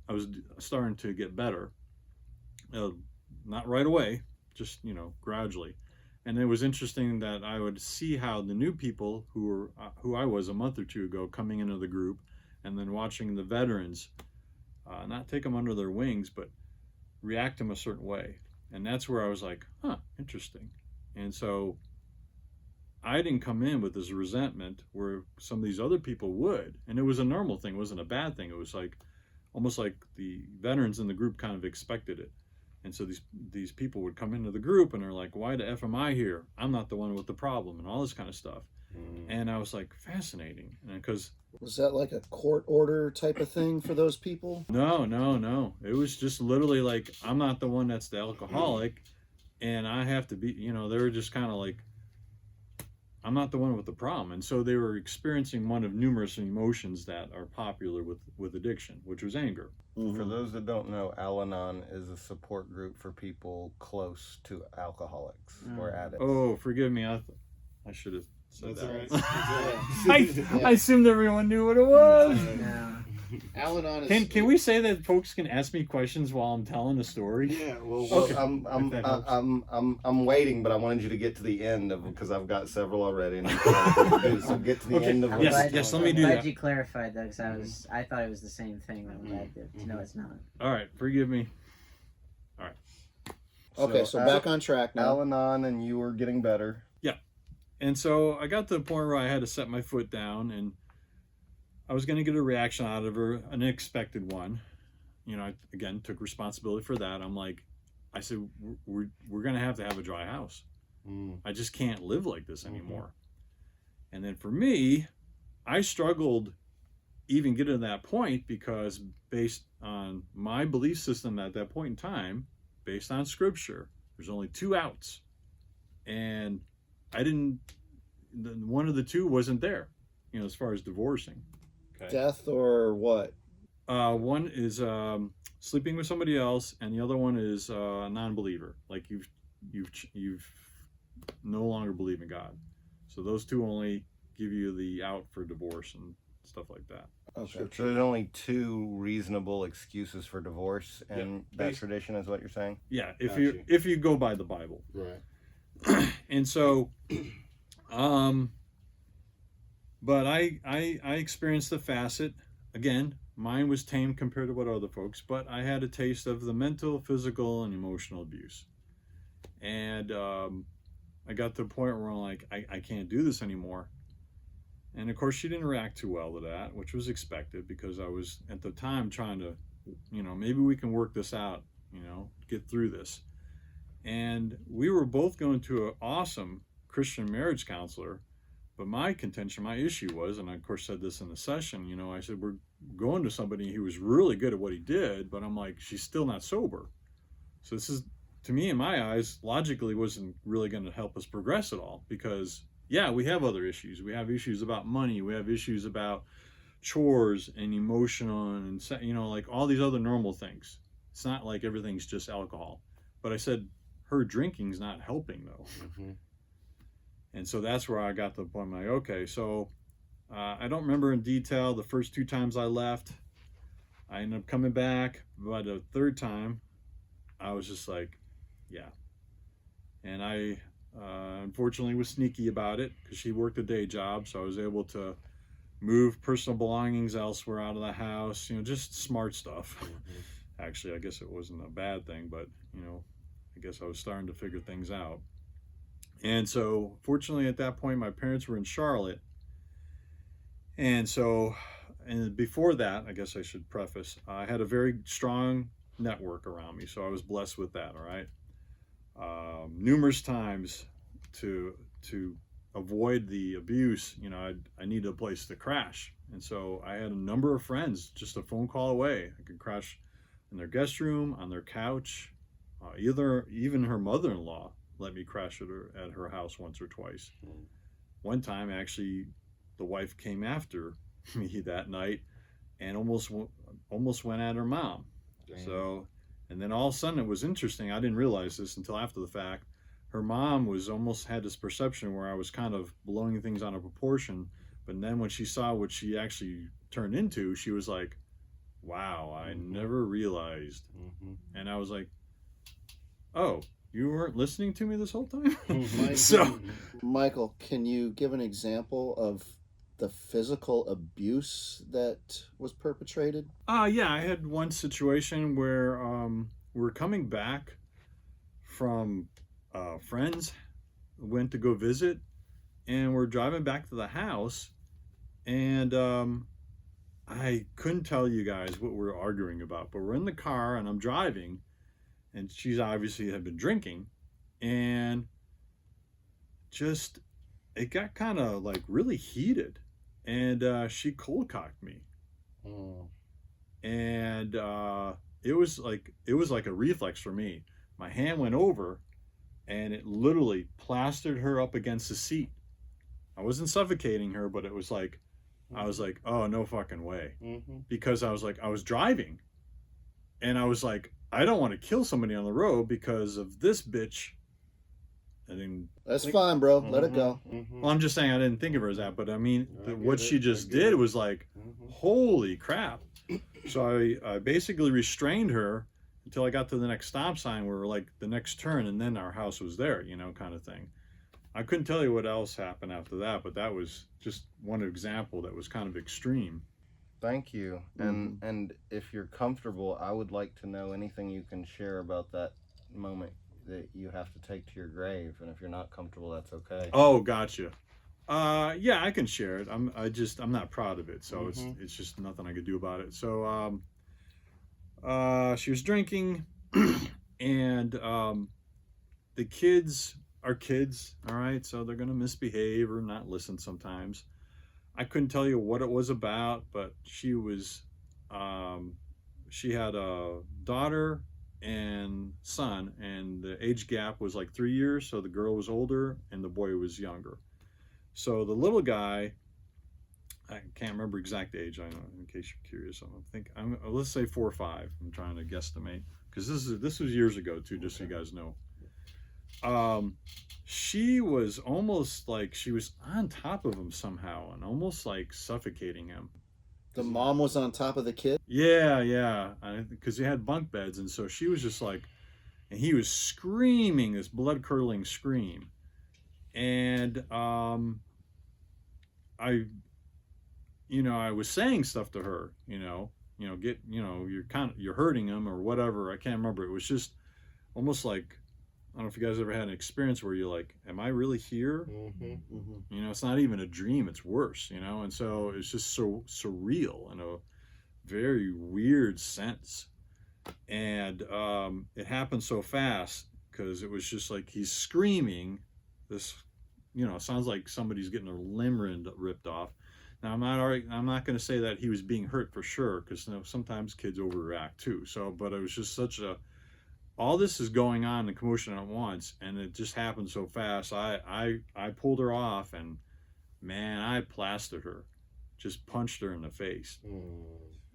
I was starting to get better. Not right away, just, gradually. And it was interesting that I would see how the new people who I was a month or two ago coming into the group, and then watching the veterans not take them under their wings, but react them a certain way. And that's where I was like, interesting. And so I didn't come in with this resentment where some of these other people would. And it was a normal thing. It wasn't a bad thing. It was like almost like the veterans in the group kind of expected it. And so these people would come into the group and they're like, why the F am I here? I'm not the one with the problem, and all this kind of stuff. And I was like, fascinating. Because was that like a court order type of thing for those people? No. It was just literally like, I'm not the one that's the alcoholic, and I have to be, they were just kind of like, I'm not the one with the problem. And so they were experiencing one of numerous emotions that are popular with addiction, which was anger. For those that don't know, Al-Anon is a support group for people close to alcoholics or addicts. Oh, forgive me. I should have said That's that. all right. I assumed everyone knew what it was. Yeah. Al-Anon is... Can we say that folks can ask me questions while I'm telling a story? Yeah, well, Well, Okay. I'm waiting, but I wanted you to get to the end of because I've got several already. And I'm trying to do, so get to the end of I'm Yes, glad, yes, let me I'm do glad that. you clarified that, because I thought it was the same thing. I'm glad to know it's not. All right, forgive me. Okay, so back on track now. Al-Anon, and you were getting better. And so I got to the point where I had to set my foot down, and I was going to get a reaction out of her, an unexpected one. You know, I, again, took responsibility for that. I'm like, I said, we're going to have a dry house. I just can't live like this anymore. And then for me, I struggled even getting to that point because based on my belief system at that point in time, based on scripture, there's only two outs. And one of the two wasn't there, you know, as far as divorcing. Okay. Death or what? One is sleeping with somebody else, and the other one is a non-believer. Like you've no longer believe in God. So those two only give you the out for divorce and stuff like that. Okay. So there's only two reasonable excuses for divorce in that tradition, is what you're saying? Yeah, if you go by the Bible. Right. And so, but I experienced the facet. Again, mine was tame compared to what other folks, but I had a taste of the mental, physical, and emotional abuse. And I got to the point where I'm like, I can't do this anymore. And of course, she didn't react too well to that, which was expected because I was at the time trying to, you know, maybe we can work this out, you know, get through this. And we were both going to an awesome Christian marriage counselor, but my contention, my issue was, and I of course said this in the session, you know, I said, we're going to somebody who was really good at what he did, but I'm like, she's still not sober. So this is, to me, in my eyes, logically wasn't really going to help us progress at all because, yeah, we have other issues. We have issues about money. We have issues about chores and emotional and, you know, like all these other normal things. It's not like everything's just alcohol. But I said, her drinking's not helping though. And so that's where I got to the point, I'm like, okay, so I don't remember in detail the first two times I left. I ended up coming back. By the third time, I was just like, yeah. And I unfortunately was sneaky about it because she worked a day job, so I was able to move personal belongings elsewhere out of the house, you know, just smart stuff. Actually, I guess it wasn't a bad thing, but, you know, I guess I was starting to figure things out. And so, fortunately, at that point, my parents were in Charlotte. And so, and before that, I guess I should preface, I had a very strong network around me. So I was blessed with that, all right? Numerous times to avoid the abuse, you know, I needed a place to crash. And so I had a number of friends just a phone call away. I could crash in their guest room, on their couch. Even her mother-in-law let me crash at her house once or twice. One time, actually, the wife came after me that night and almost went at her mom. Damn. So, and then all of a sudden, it was interesting. I didn't realize this until after the fact. Her mom was almost had this perception where I was kind of blowing things out of proportion. But then when she saw what she actually turned into, she was like, wow, I never realized. And I was like, oh, you weren't listening to me this whole time? So, Michael, can you give an example of the physical abuse that was perpetrated? Yeah, I had one situation where we were coming back from friends, went to go visit, and we're driving back to the house, and I couldn't tell you guys what we're arguing about, but we're in the car and I'm driving, and she's obviously had been drinking, and just it got kind of like really heated, and she cold cocked me. And it was like a reflex for me. My hand went over and it literally plastered her up against the seat. I wasn't suffocating her, but it was like I was like, oh, no fucking way. Because I was like, I was driving and I was like, I don't want to kill somebody on the road because of this bitch. That's fine, bro. Let it go. Well, I'm just saying I didn't think of her as that, but I mean, what she just did was like, holy crap. So I basically restrained her until I got to the next stop sign where we're like the next turn, and then our house was there, you know, kind of thing. I couldn't tell you what else happened after that, but that was just one example that was kind of extreme. Thank you. And if you're comfortable, I would like to know anything you can share about that moment that you have to take to your grave, and if you're not comfortable, that's okay. Oh, gotcha. Yeah, I can share it. I'm not proud of it, so Mhm. it's just nothing I could do about it. So she was drinking, and the kids are kids, all right, so they're gonna misbehave or not listen sometimes. I couldn't tell you what it was about, but she had a daughter and son, and the age gap was like 3 years, so the girl was older and the boy was younger. So the little guy, I can't remember exact age. I know, in case you're curious. Let's say 4 or 5. I'm trying to guesstimate because this was years ago too, just so you guys know. She was almost like she was on top of him somehow, and almost like suffocating him. The mom was on top of the kid. Yeah, because they had bunk beds, and so she was just like, and he was screaming this blood curdling scream, and I was saying stuff to her, you're hurting him or whatever. I can't remember. It was just almost like, I don't know if you guys ever had an experience where you're like, am I really here? It's not even a dream, it's worse, and so it's just so surreal in a very weird sense. And it happened so fast because it was just like he's screaming this, sounds like somebody's getting a limb ripped off. Now I'm not going to say that he was being hurt for sure, because sometimes kids overreact too. So, but it was just all this is going on, the commotion at once, and it just happened so fast. I pulled her off, and man, I plastered her, just punched her in the face.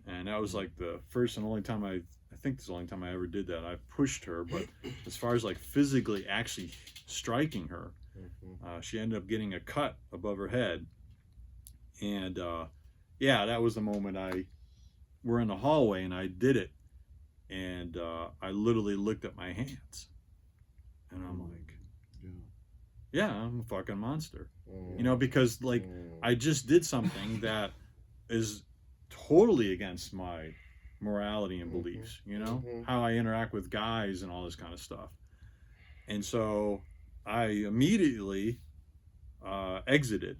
And that was like the first and only time I think this is the only time I ever did that. I pushed her, but as far as like physically actually striking her, she ended up getting a cut above her head. And yeah, that was the moment we're in the hallway and I did it. And I literally looked at my hands, and I'm like, yeah, I'm a fucking monster. Because like I just did something that is totally against my morality and beliefs, how I interact with guys and all this kind of stuff. And so I immediately exited.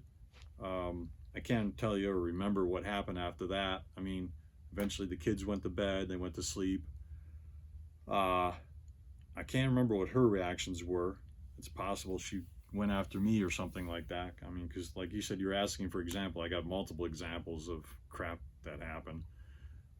I can't tell you or remember what happened after that. I mean, eventually the kids went to bed, they went to sleep. I can't remember what her reactions were. It's possible she went after me or something like that. I mean, because like you said, you're asking for example. I got multiple examples of crap that happened.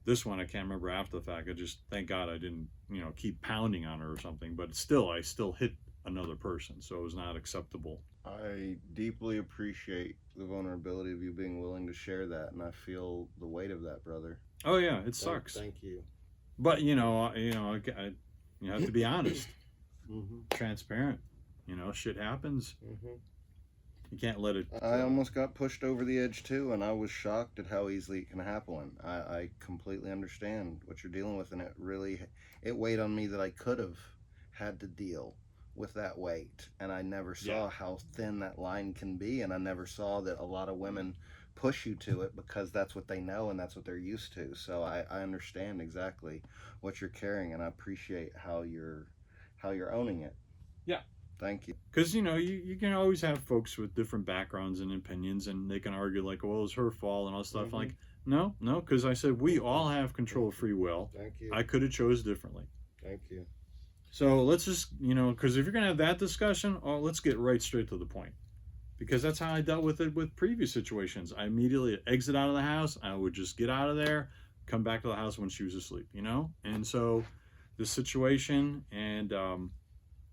This one I can't remember after the fact. I just, thank God I didn't, keep pounding on her or something. But I still hit another person, so it was not acceptable. I deeply appreciate the vulnerability of you being willing to share that, and I feel the weight of that, brother. Oh yeah, it sucks. Thank you. But you have to be honest, transparent. Shit happens. You can't let it. I almost got pushed over the edge too, and I was shocked at how easily it can happen. I completely understand what you're dealing with, and it weighed on me that I could have had to deal with that weight, and I never saw how thin that line can be, and I never saw that a lot of women push you to it because that's what they know and that's what they're used to. So I understand exactly what you're carrying, and I appreciate how you're owning it. Yeah. Thank you. Because you can always have folks with different backgrounds and opinions, and they can argue like, well, it was her fault and all stuff. Like, no, because I said we all have control of free will. Thank you. I could have chose differently. Thank you. So let's just, because if you're going to have that discussion, let's get right straight to the point. Because that's how I dealt with it with previous situations. I immediately exit out of the house. I would just get out of there, come back to the house when she was asleep, And so the situation, and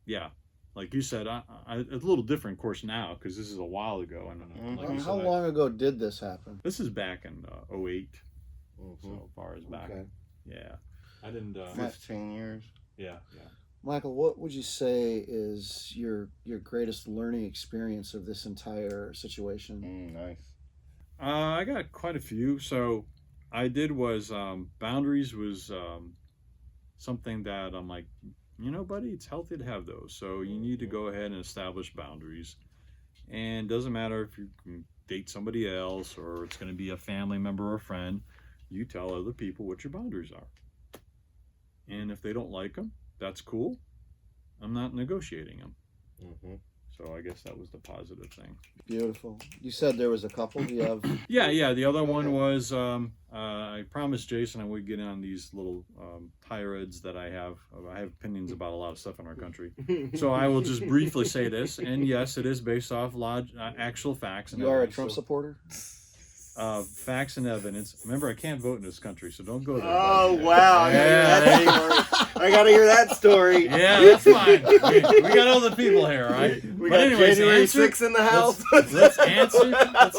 yeah, like you said, it's a little different, of course, now, because this is a while ago. I don't know. Like How long ago did this happen? This is back in 08, so far as back. Okay. Yeah. I didn't... 15 years. Yeah. Michael, what would you say is your greatest learning experience of this entire situation? Nice. I got quite a few. So I did was boundaries was something that I'm like, buddy, it's healthy to have those. So you need to go ahead and establish boundaries. And doesn't matter if you can date somebody else or it's going to be a family member or a friend, you tell other people what your boundaries are. And if they don't like them, that's cool. I'm not negotiating them. Mm-hmm. So I guess that was the positive thing. Beautiful. You said there was a couple. Do you have? Yeah. The other one was I promised Jason I would get on these little tirades that I have. I have opinions about a lot of stuff in our country. So I will just briefly say this. And yes, it is based off actual facts. And You are a evidence. Trump supporter? Facts and evidence. Remember, I can't vote in this country, so don't go there. Oh, wow. Yeah, I got to hear that story. yeah, that's fine. We got other people here, right? We But got anyways, January answer- 6th in the house. Let's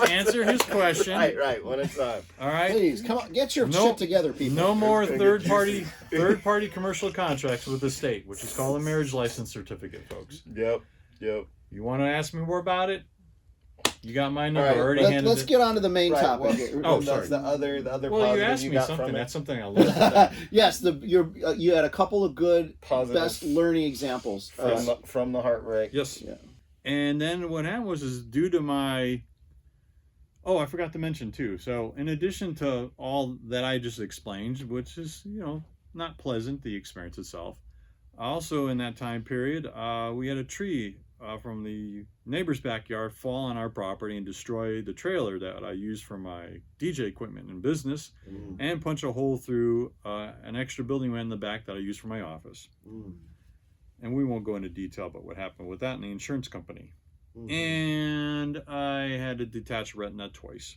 answer his question. Right, one at a time. All right. Please come on, get your No- shit together, people. No more third party commercial contracts with the state, which is called a marriage license certificate, folks. Yep. You want to ask me more about it? You got my number. All right, I already handed Let's it. get on to the main Right, topic. well, here. Oh, that's sorry. the other Well, you positive asked me got something. from it. That's something I love. Yes, you had a couple of good, Positive best learning examples. from the Heartbreak. Yes. Yeah. And then what happened was due to my. Oh, I forgot to mention too. So in addition to all that I just explained, which is not pleasant, the experience itself. Also in that time period, we had a tree from the neighbor's backyard fall on our property and destroy the trailer that I used for my DJ equipment and business, and punch a hole through an extra building in the back that I use for my office. And we won't go into detail about what happened with that in the insurance company. And I had to detach retina twice.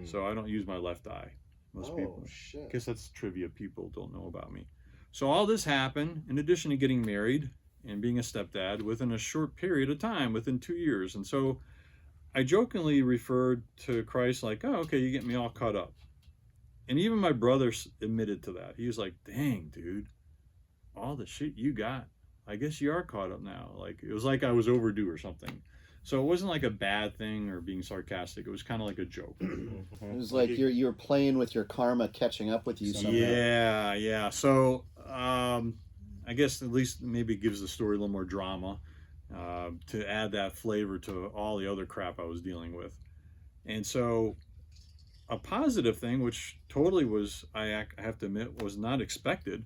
So I don't use my left eye. Most people. Shit. I guess that's trivia people don't know about me. So all this happened in addition to getting married and being a stepdad within a short period of time, within 2 years. And so I jokingly referred to Christ like, oh, okay, you get me all caught up. And even my brother admitted to that. He was like, dang, dude, all the shit you got, I guess you are caught up now. Like, it was like I was overdue or something. So it wasn't like a bad thing or being sarcastic. It was kind of like a joke. It was like you're playing with your karma catching up with you somehow. Yeah. So I guess at least maybe it gives the story a little more drama to add that flavor to all the other crap I was dealing with. And so a positive thing, which totally was, I have to admit, was not expected.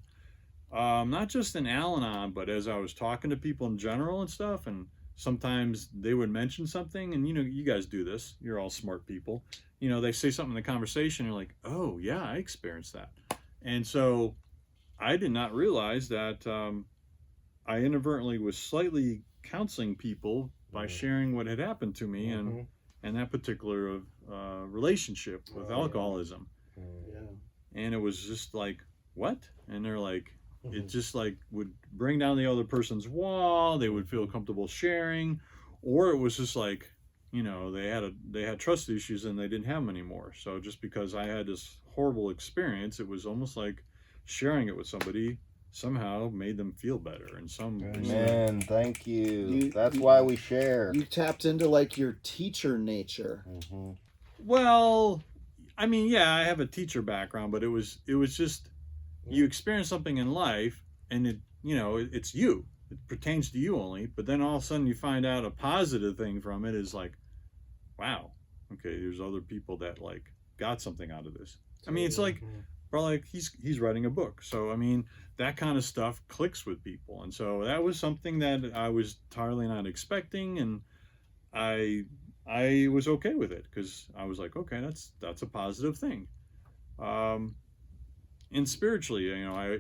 Not just in Al-Anon, but as I was talking to people in general and stuff, and sometimes they would mention something, and you guys do this, you're all smart people, they say something in the conversation, you're like, oh yeah, I experienced that. And so I did not realize that I inadvertently was slightly counseling people by sharing what had happened to me and that particular relationship with alcoholism. And it was just like, what? And they're like, it just like would bring down the other person's wall. They would feel comfortable sharing, or it was just like, they had trust issues and they didn't have them anymore. So just because I had this horrible experience, it was almost like sharing it with somebody somehow made them feel better. And Man, thank you. That's why we share. You tapped into like your teacher nature. Well, I mean, yeah, I have a teacher background, but it was just you experience something in life, and it's you. It pertains to you only. But then all of a sudden, you find out a positive thing from it is like, wow, okay, there's other people that like got something out of this. I mean, it's like, bro, like he's writing a book. So I mean, that kind of stuff clicks with people, and so that was something that I was entirely not expecting, and I was okay with it because I was like, okay, that's a positive thing. And spiritually,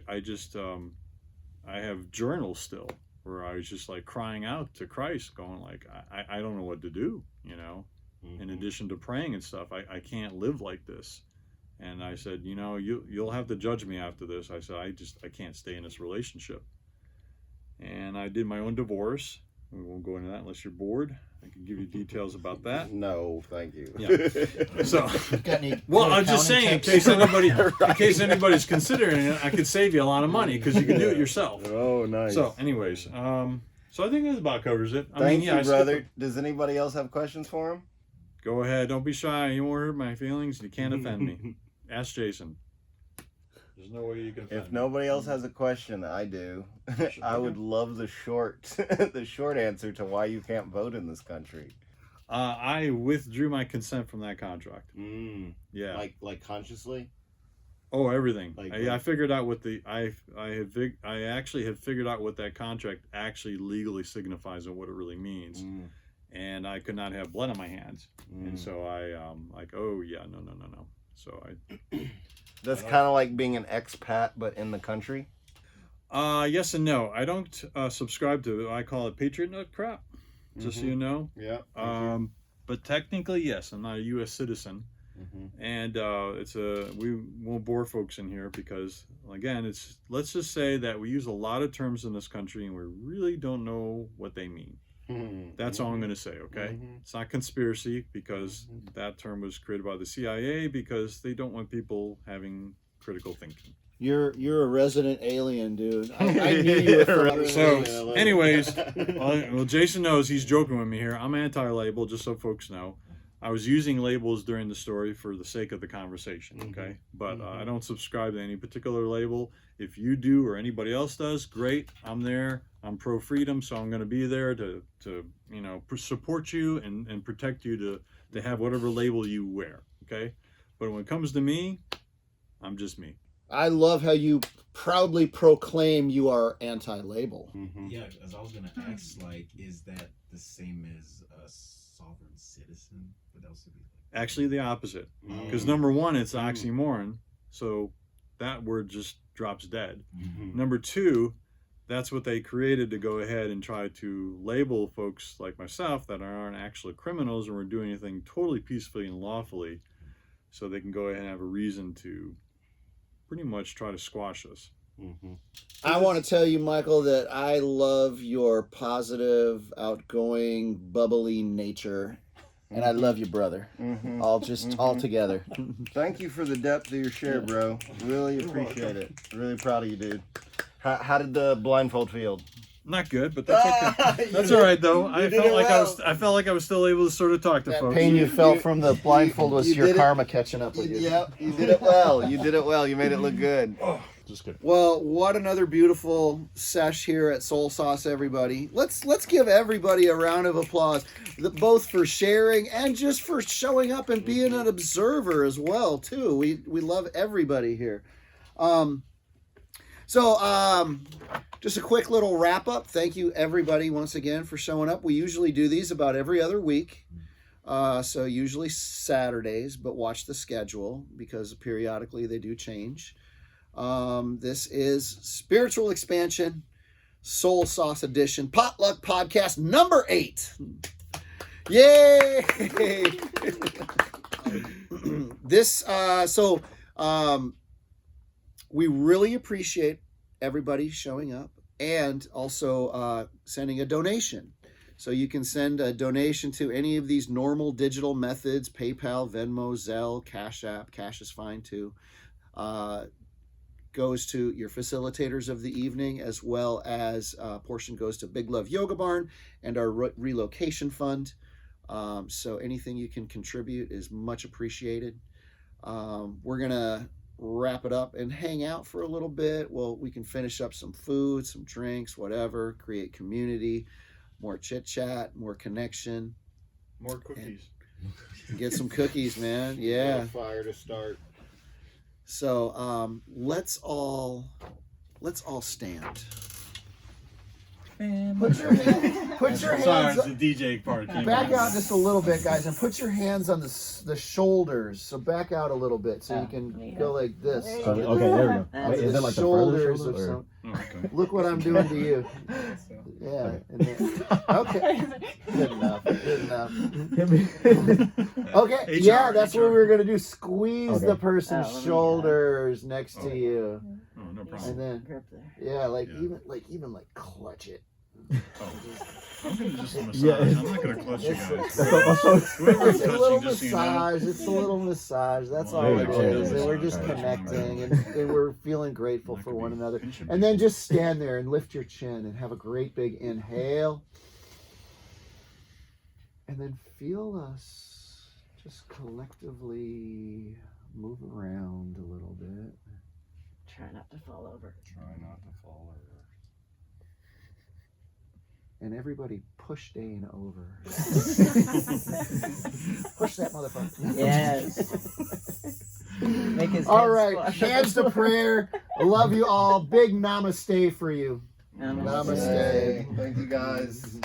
I just I have journals still where I was just like crying out to Christ, going like, I don't know what to do, in addition to praying and stuff. I can't live like this. And I said, you'll have to judge me after this. I said, I can't stay in this relationship. And I did my own divorce. We won't go into that unless you're bored. I can give you details about that. No, thank you. Yeah. So, Got any well, I'm just saying, in case anybody's considering it, I could save you a lot of money because you can do it yourself. Oh, nice. So, anyways, so I think that about covers it. Thank you, brother. Does anybody else have questions for him? Go ahead. Don't be shy. You won't hurt my feelings. You can't offend me. Ask Jason. There's no way you can offend If nobody else has a question, I do. I would love the short answer to why you can't vote in this country. I withdrew my consent from that contract. Mm. Yeah. Like consciously? Oh, everything. Like I figured out what I actually had figured out what that contract actually legally signifies and what it really means. And I could not have blood on my hands. And so I like, oh yeah, no. So That's kind of like being an expat, but in the country. yes and no. I don't subscribe to it. I call it Patriot Nut crap, just so you know. Yeah. But technically, yes, I'm not a U.S. citizen. And we won't bore folks in here because, again, let's just say that we use a lot of terms in this country and we really don't know what they mean. That's all I'm going to say, okay? It's not conspiracy because that term was created by the CIA because they don't want people having critical thinking. You're a resident alien, dude. I knew you were from So, anyways, well, Jason knows he's joking with me here. I'm anti-label, just so folks know. I was using labels during the story for the sake of the conversation, okay? But I don't subscribe to any particular label. If you do or anybody else does, great. I'm there. I'm pro-freedom, so I'm going to be there to support you and protect you to have whatever label you wear, okay? But when it comes to me, I'm just me. I love how you proudly proclaim you are anti-label. Yeah, as I was gonna ask, like, is that the same as a sovereign citizen? What else would be like? Actually, the opposite. Because number one, it's oxymoron, so that word just drops dead. Number two, that's what they created to go ahead and try to label folks like myself that aren't actually criminals and we're doing anything totally peacefully and lawfully, so they can go ahead and have a reason to pretty much try to squash us. I want to tell you, Michael, that I love your positive, outgoing, bubbly nature. And I love you, brother. All together. Thank you for the depth of your share, bro. Really appreciate it. Really proud of you, dude. How did the blindfold feel? Not good, but that's okay. That's all right, though. I felt like I was still able to sort of talk to folks. Pain you felt from the blindfold was your karma catching up with you. Yep, you did it well. You did it well. You made it look good. Just kidding. Well, what another beautiful sesh here at Soul Sauce, everybody. Let's give everybody a round of applause, both for sharing and just for showing up and being an observer as well, too. We love everybody here. Just a quick little wrap up. Thank you, everybody, once again for showing up. We usually do these about every other week. So usually Saturdays, but watch the schedule because periodically they do change. This is Spiritual Expansion, Soul Sauce Edition, Potluck Podcast number 8. Yay! We really appreciate everybody showing up and also sending a donation. So you can send a donation to any of these normal digital methods: PayPal, Venmo, Zelle, Cash App. Cash is fine too. Goes to your facilitators of the evening, as well as a portion goes to Big Love Yoga Barn and our relocation fund. So anything you can contribute is much appreciated. We're gonna wrap it up and hang out for a little bit. Well, we can finish up some food, some drinks, whatever, create community, more chit chat, more connection, More cookies. and get some cookies, man. Yeah. Fire to start. So let's all stand. Put your Sorry, hands it's the DJ part. back out just a little bit, guys, and put your hands on the shoulders. So back out a little bit, so you can go like this. Okay, there we go. Onto Is the it like the shoulders further of shoulder? some. Okay. Look what I'm doing to you. Yeah. And then, okay. Good enough. Good enough. Okay. HR, Yeah, that's what HR. we were gonna do. Squeeze Okay. the person's Oh, let me- shoulders next to you, Oh, no problem. and then Grip there. yeah, Yeah. even clutch it. Oh. I'm gonna just massage. Yeah. I'm not gonna clutch you It's guys. a Whoever's It's a little touching, just so you know. massage. It's a little massage. That's all There it you go. is. And we're just Massage. connecting, and we're feeling grateful That for could one be- another. it should And be. then just stand there and lift your chin and have a great big inhale. And then feel us just collectively move around a little bit. Try not to fall over. Try not to fall over. And everybody push Dane over. Push that motherfucker. Yes. Make his All head right, squash on the hands to floor. prayer. I love you all. Big namaste for you. Namaste. Namaste. Thank you guys.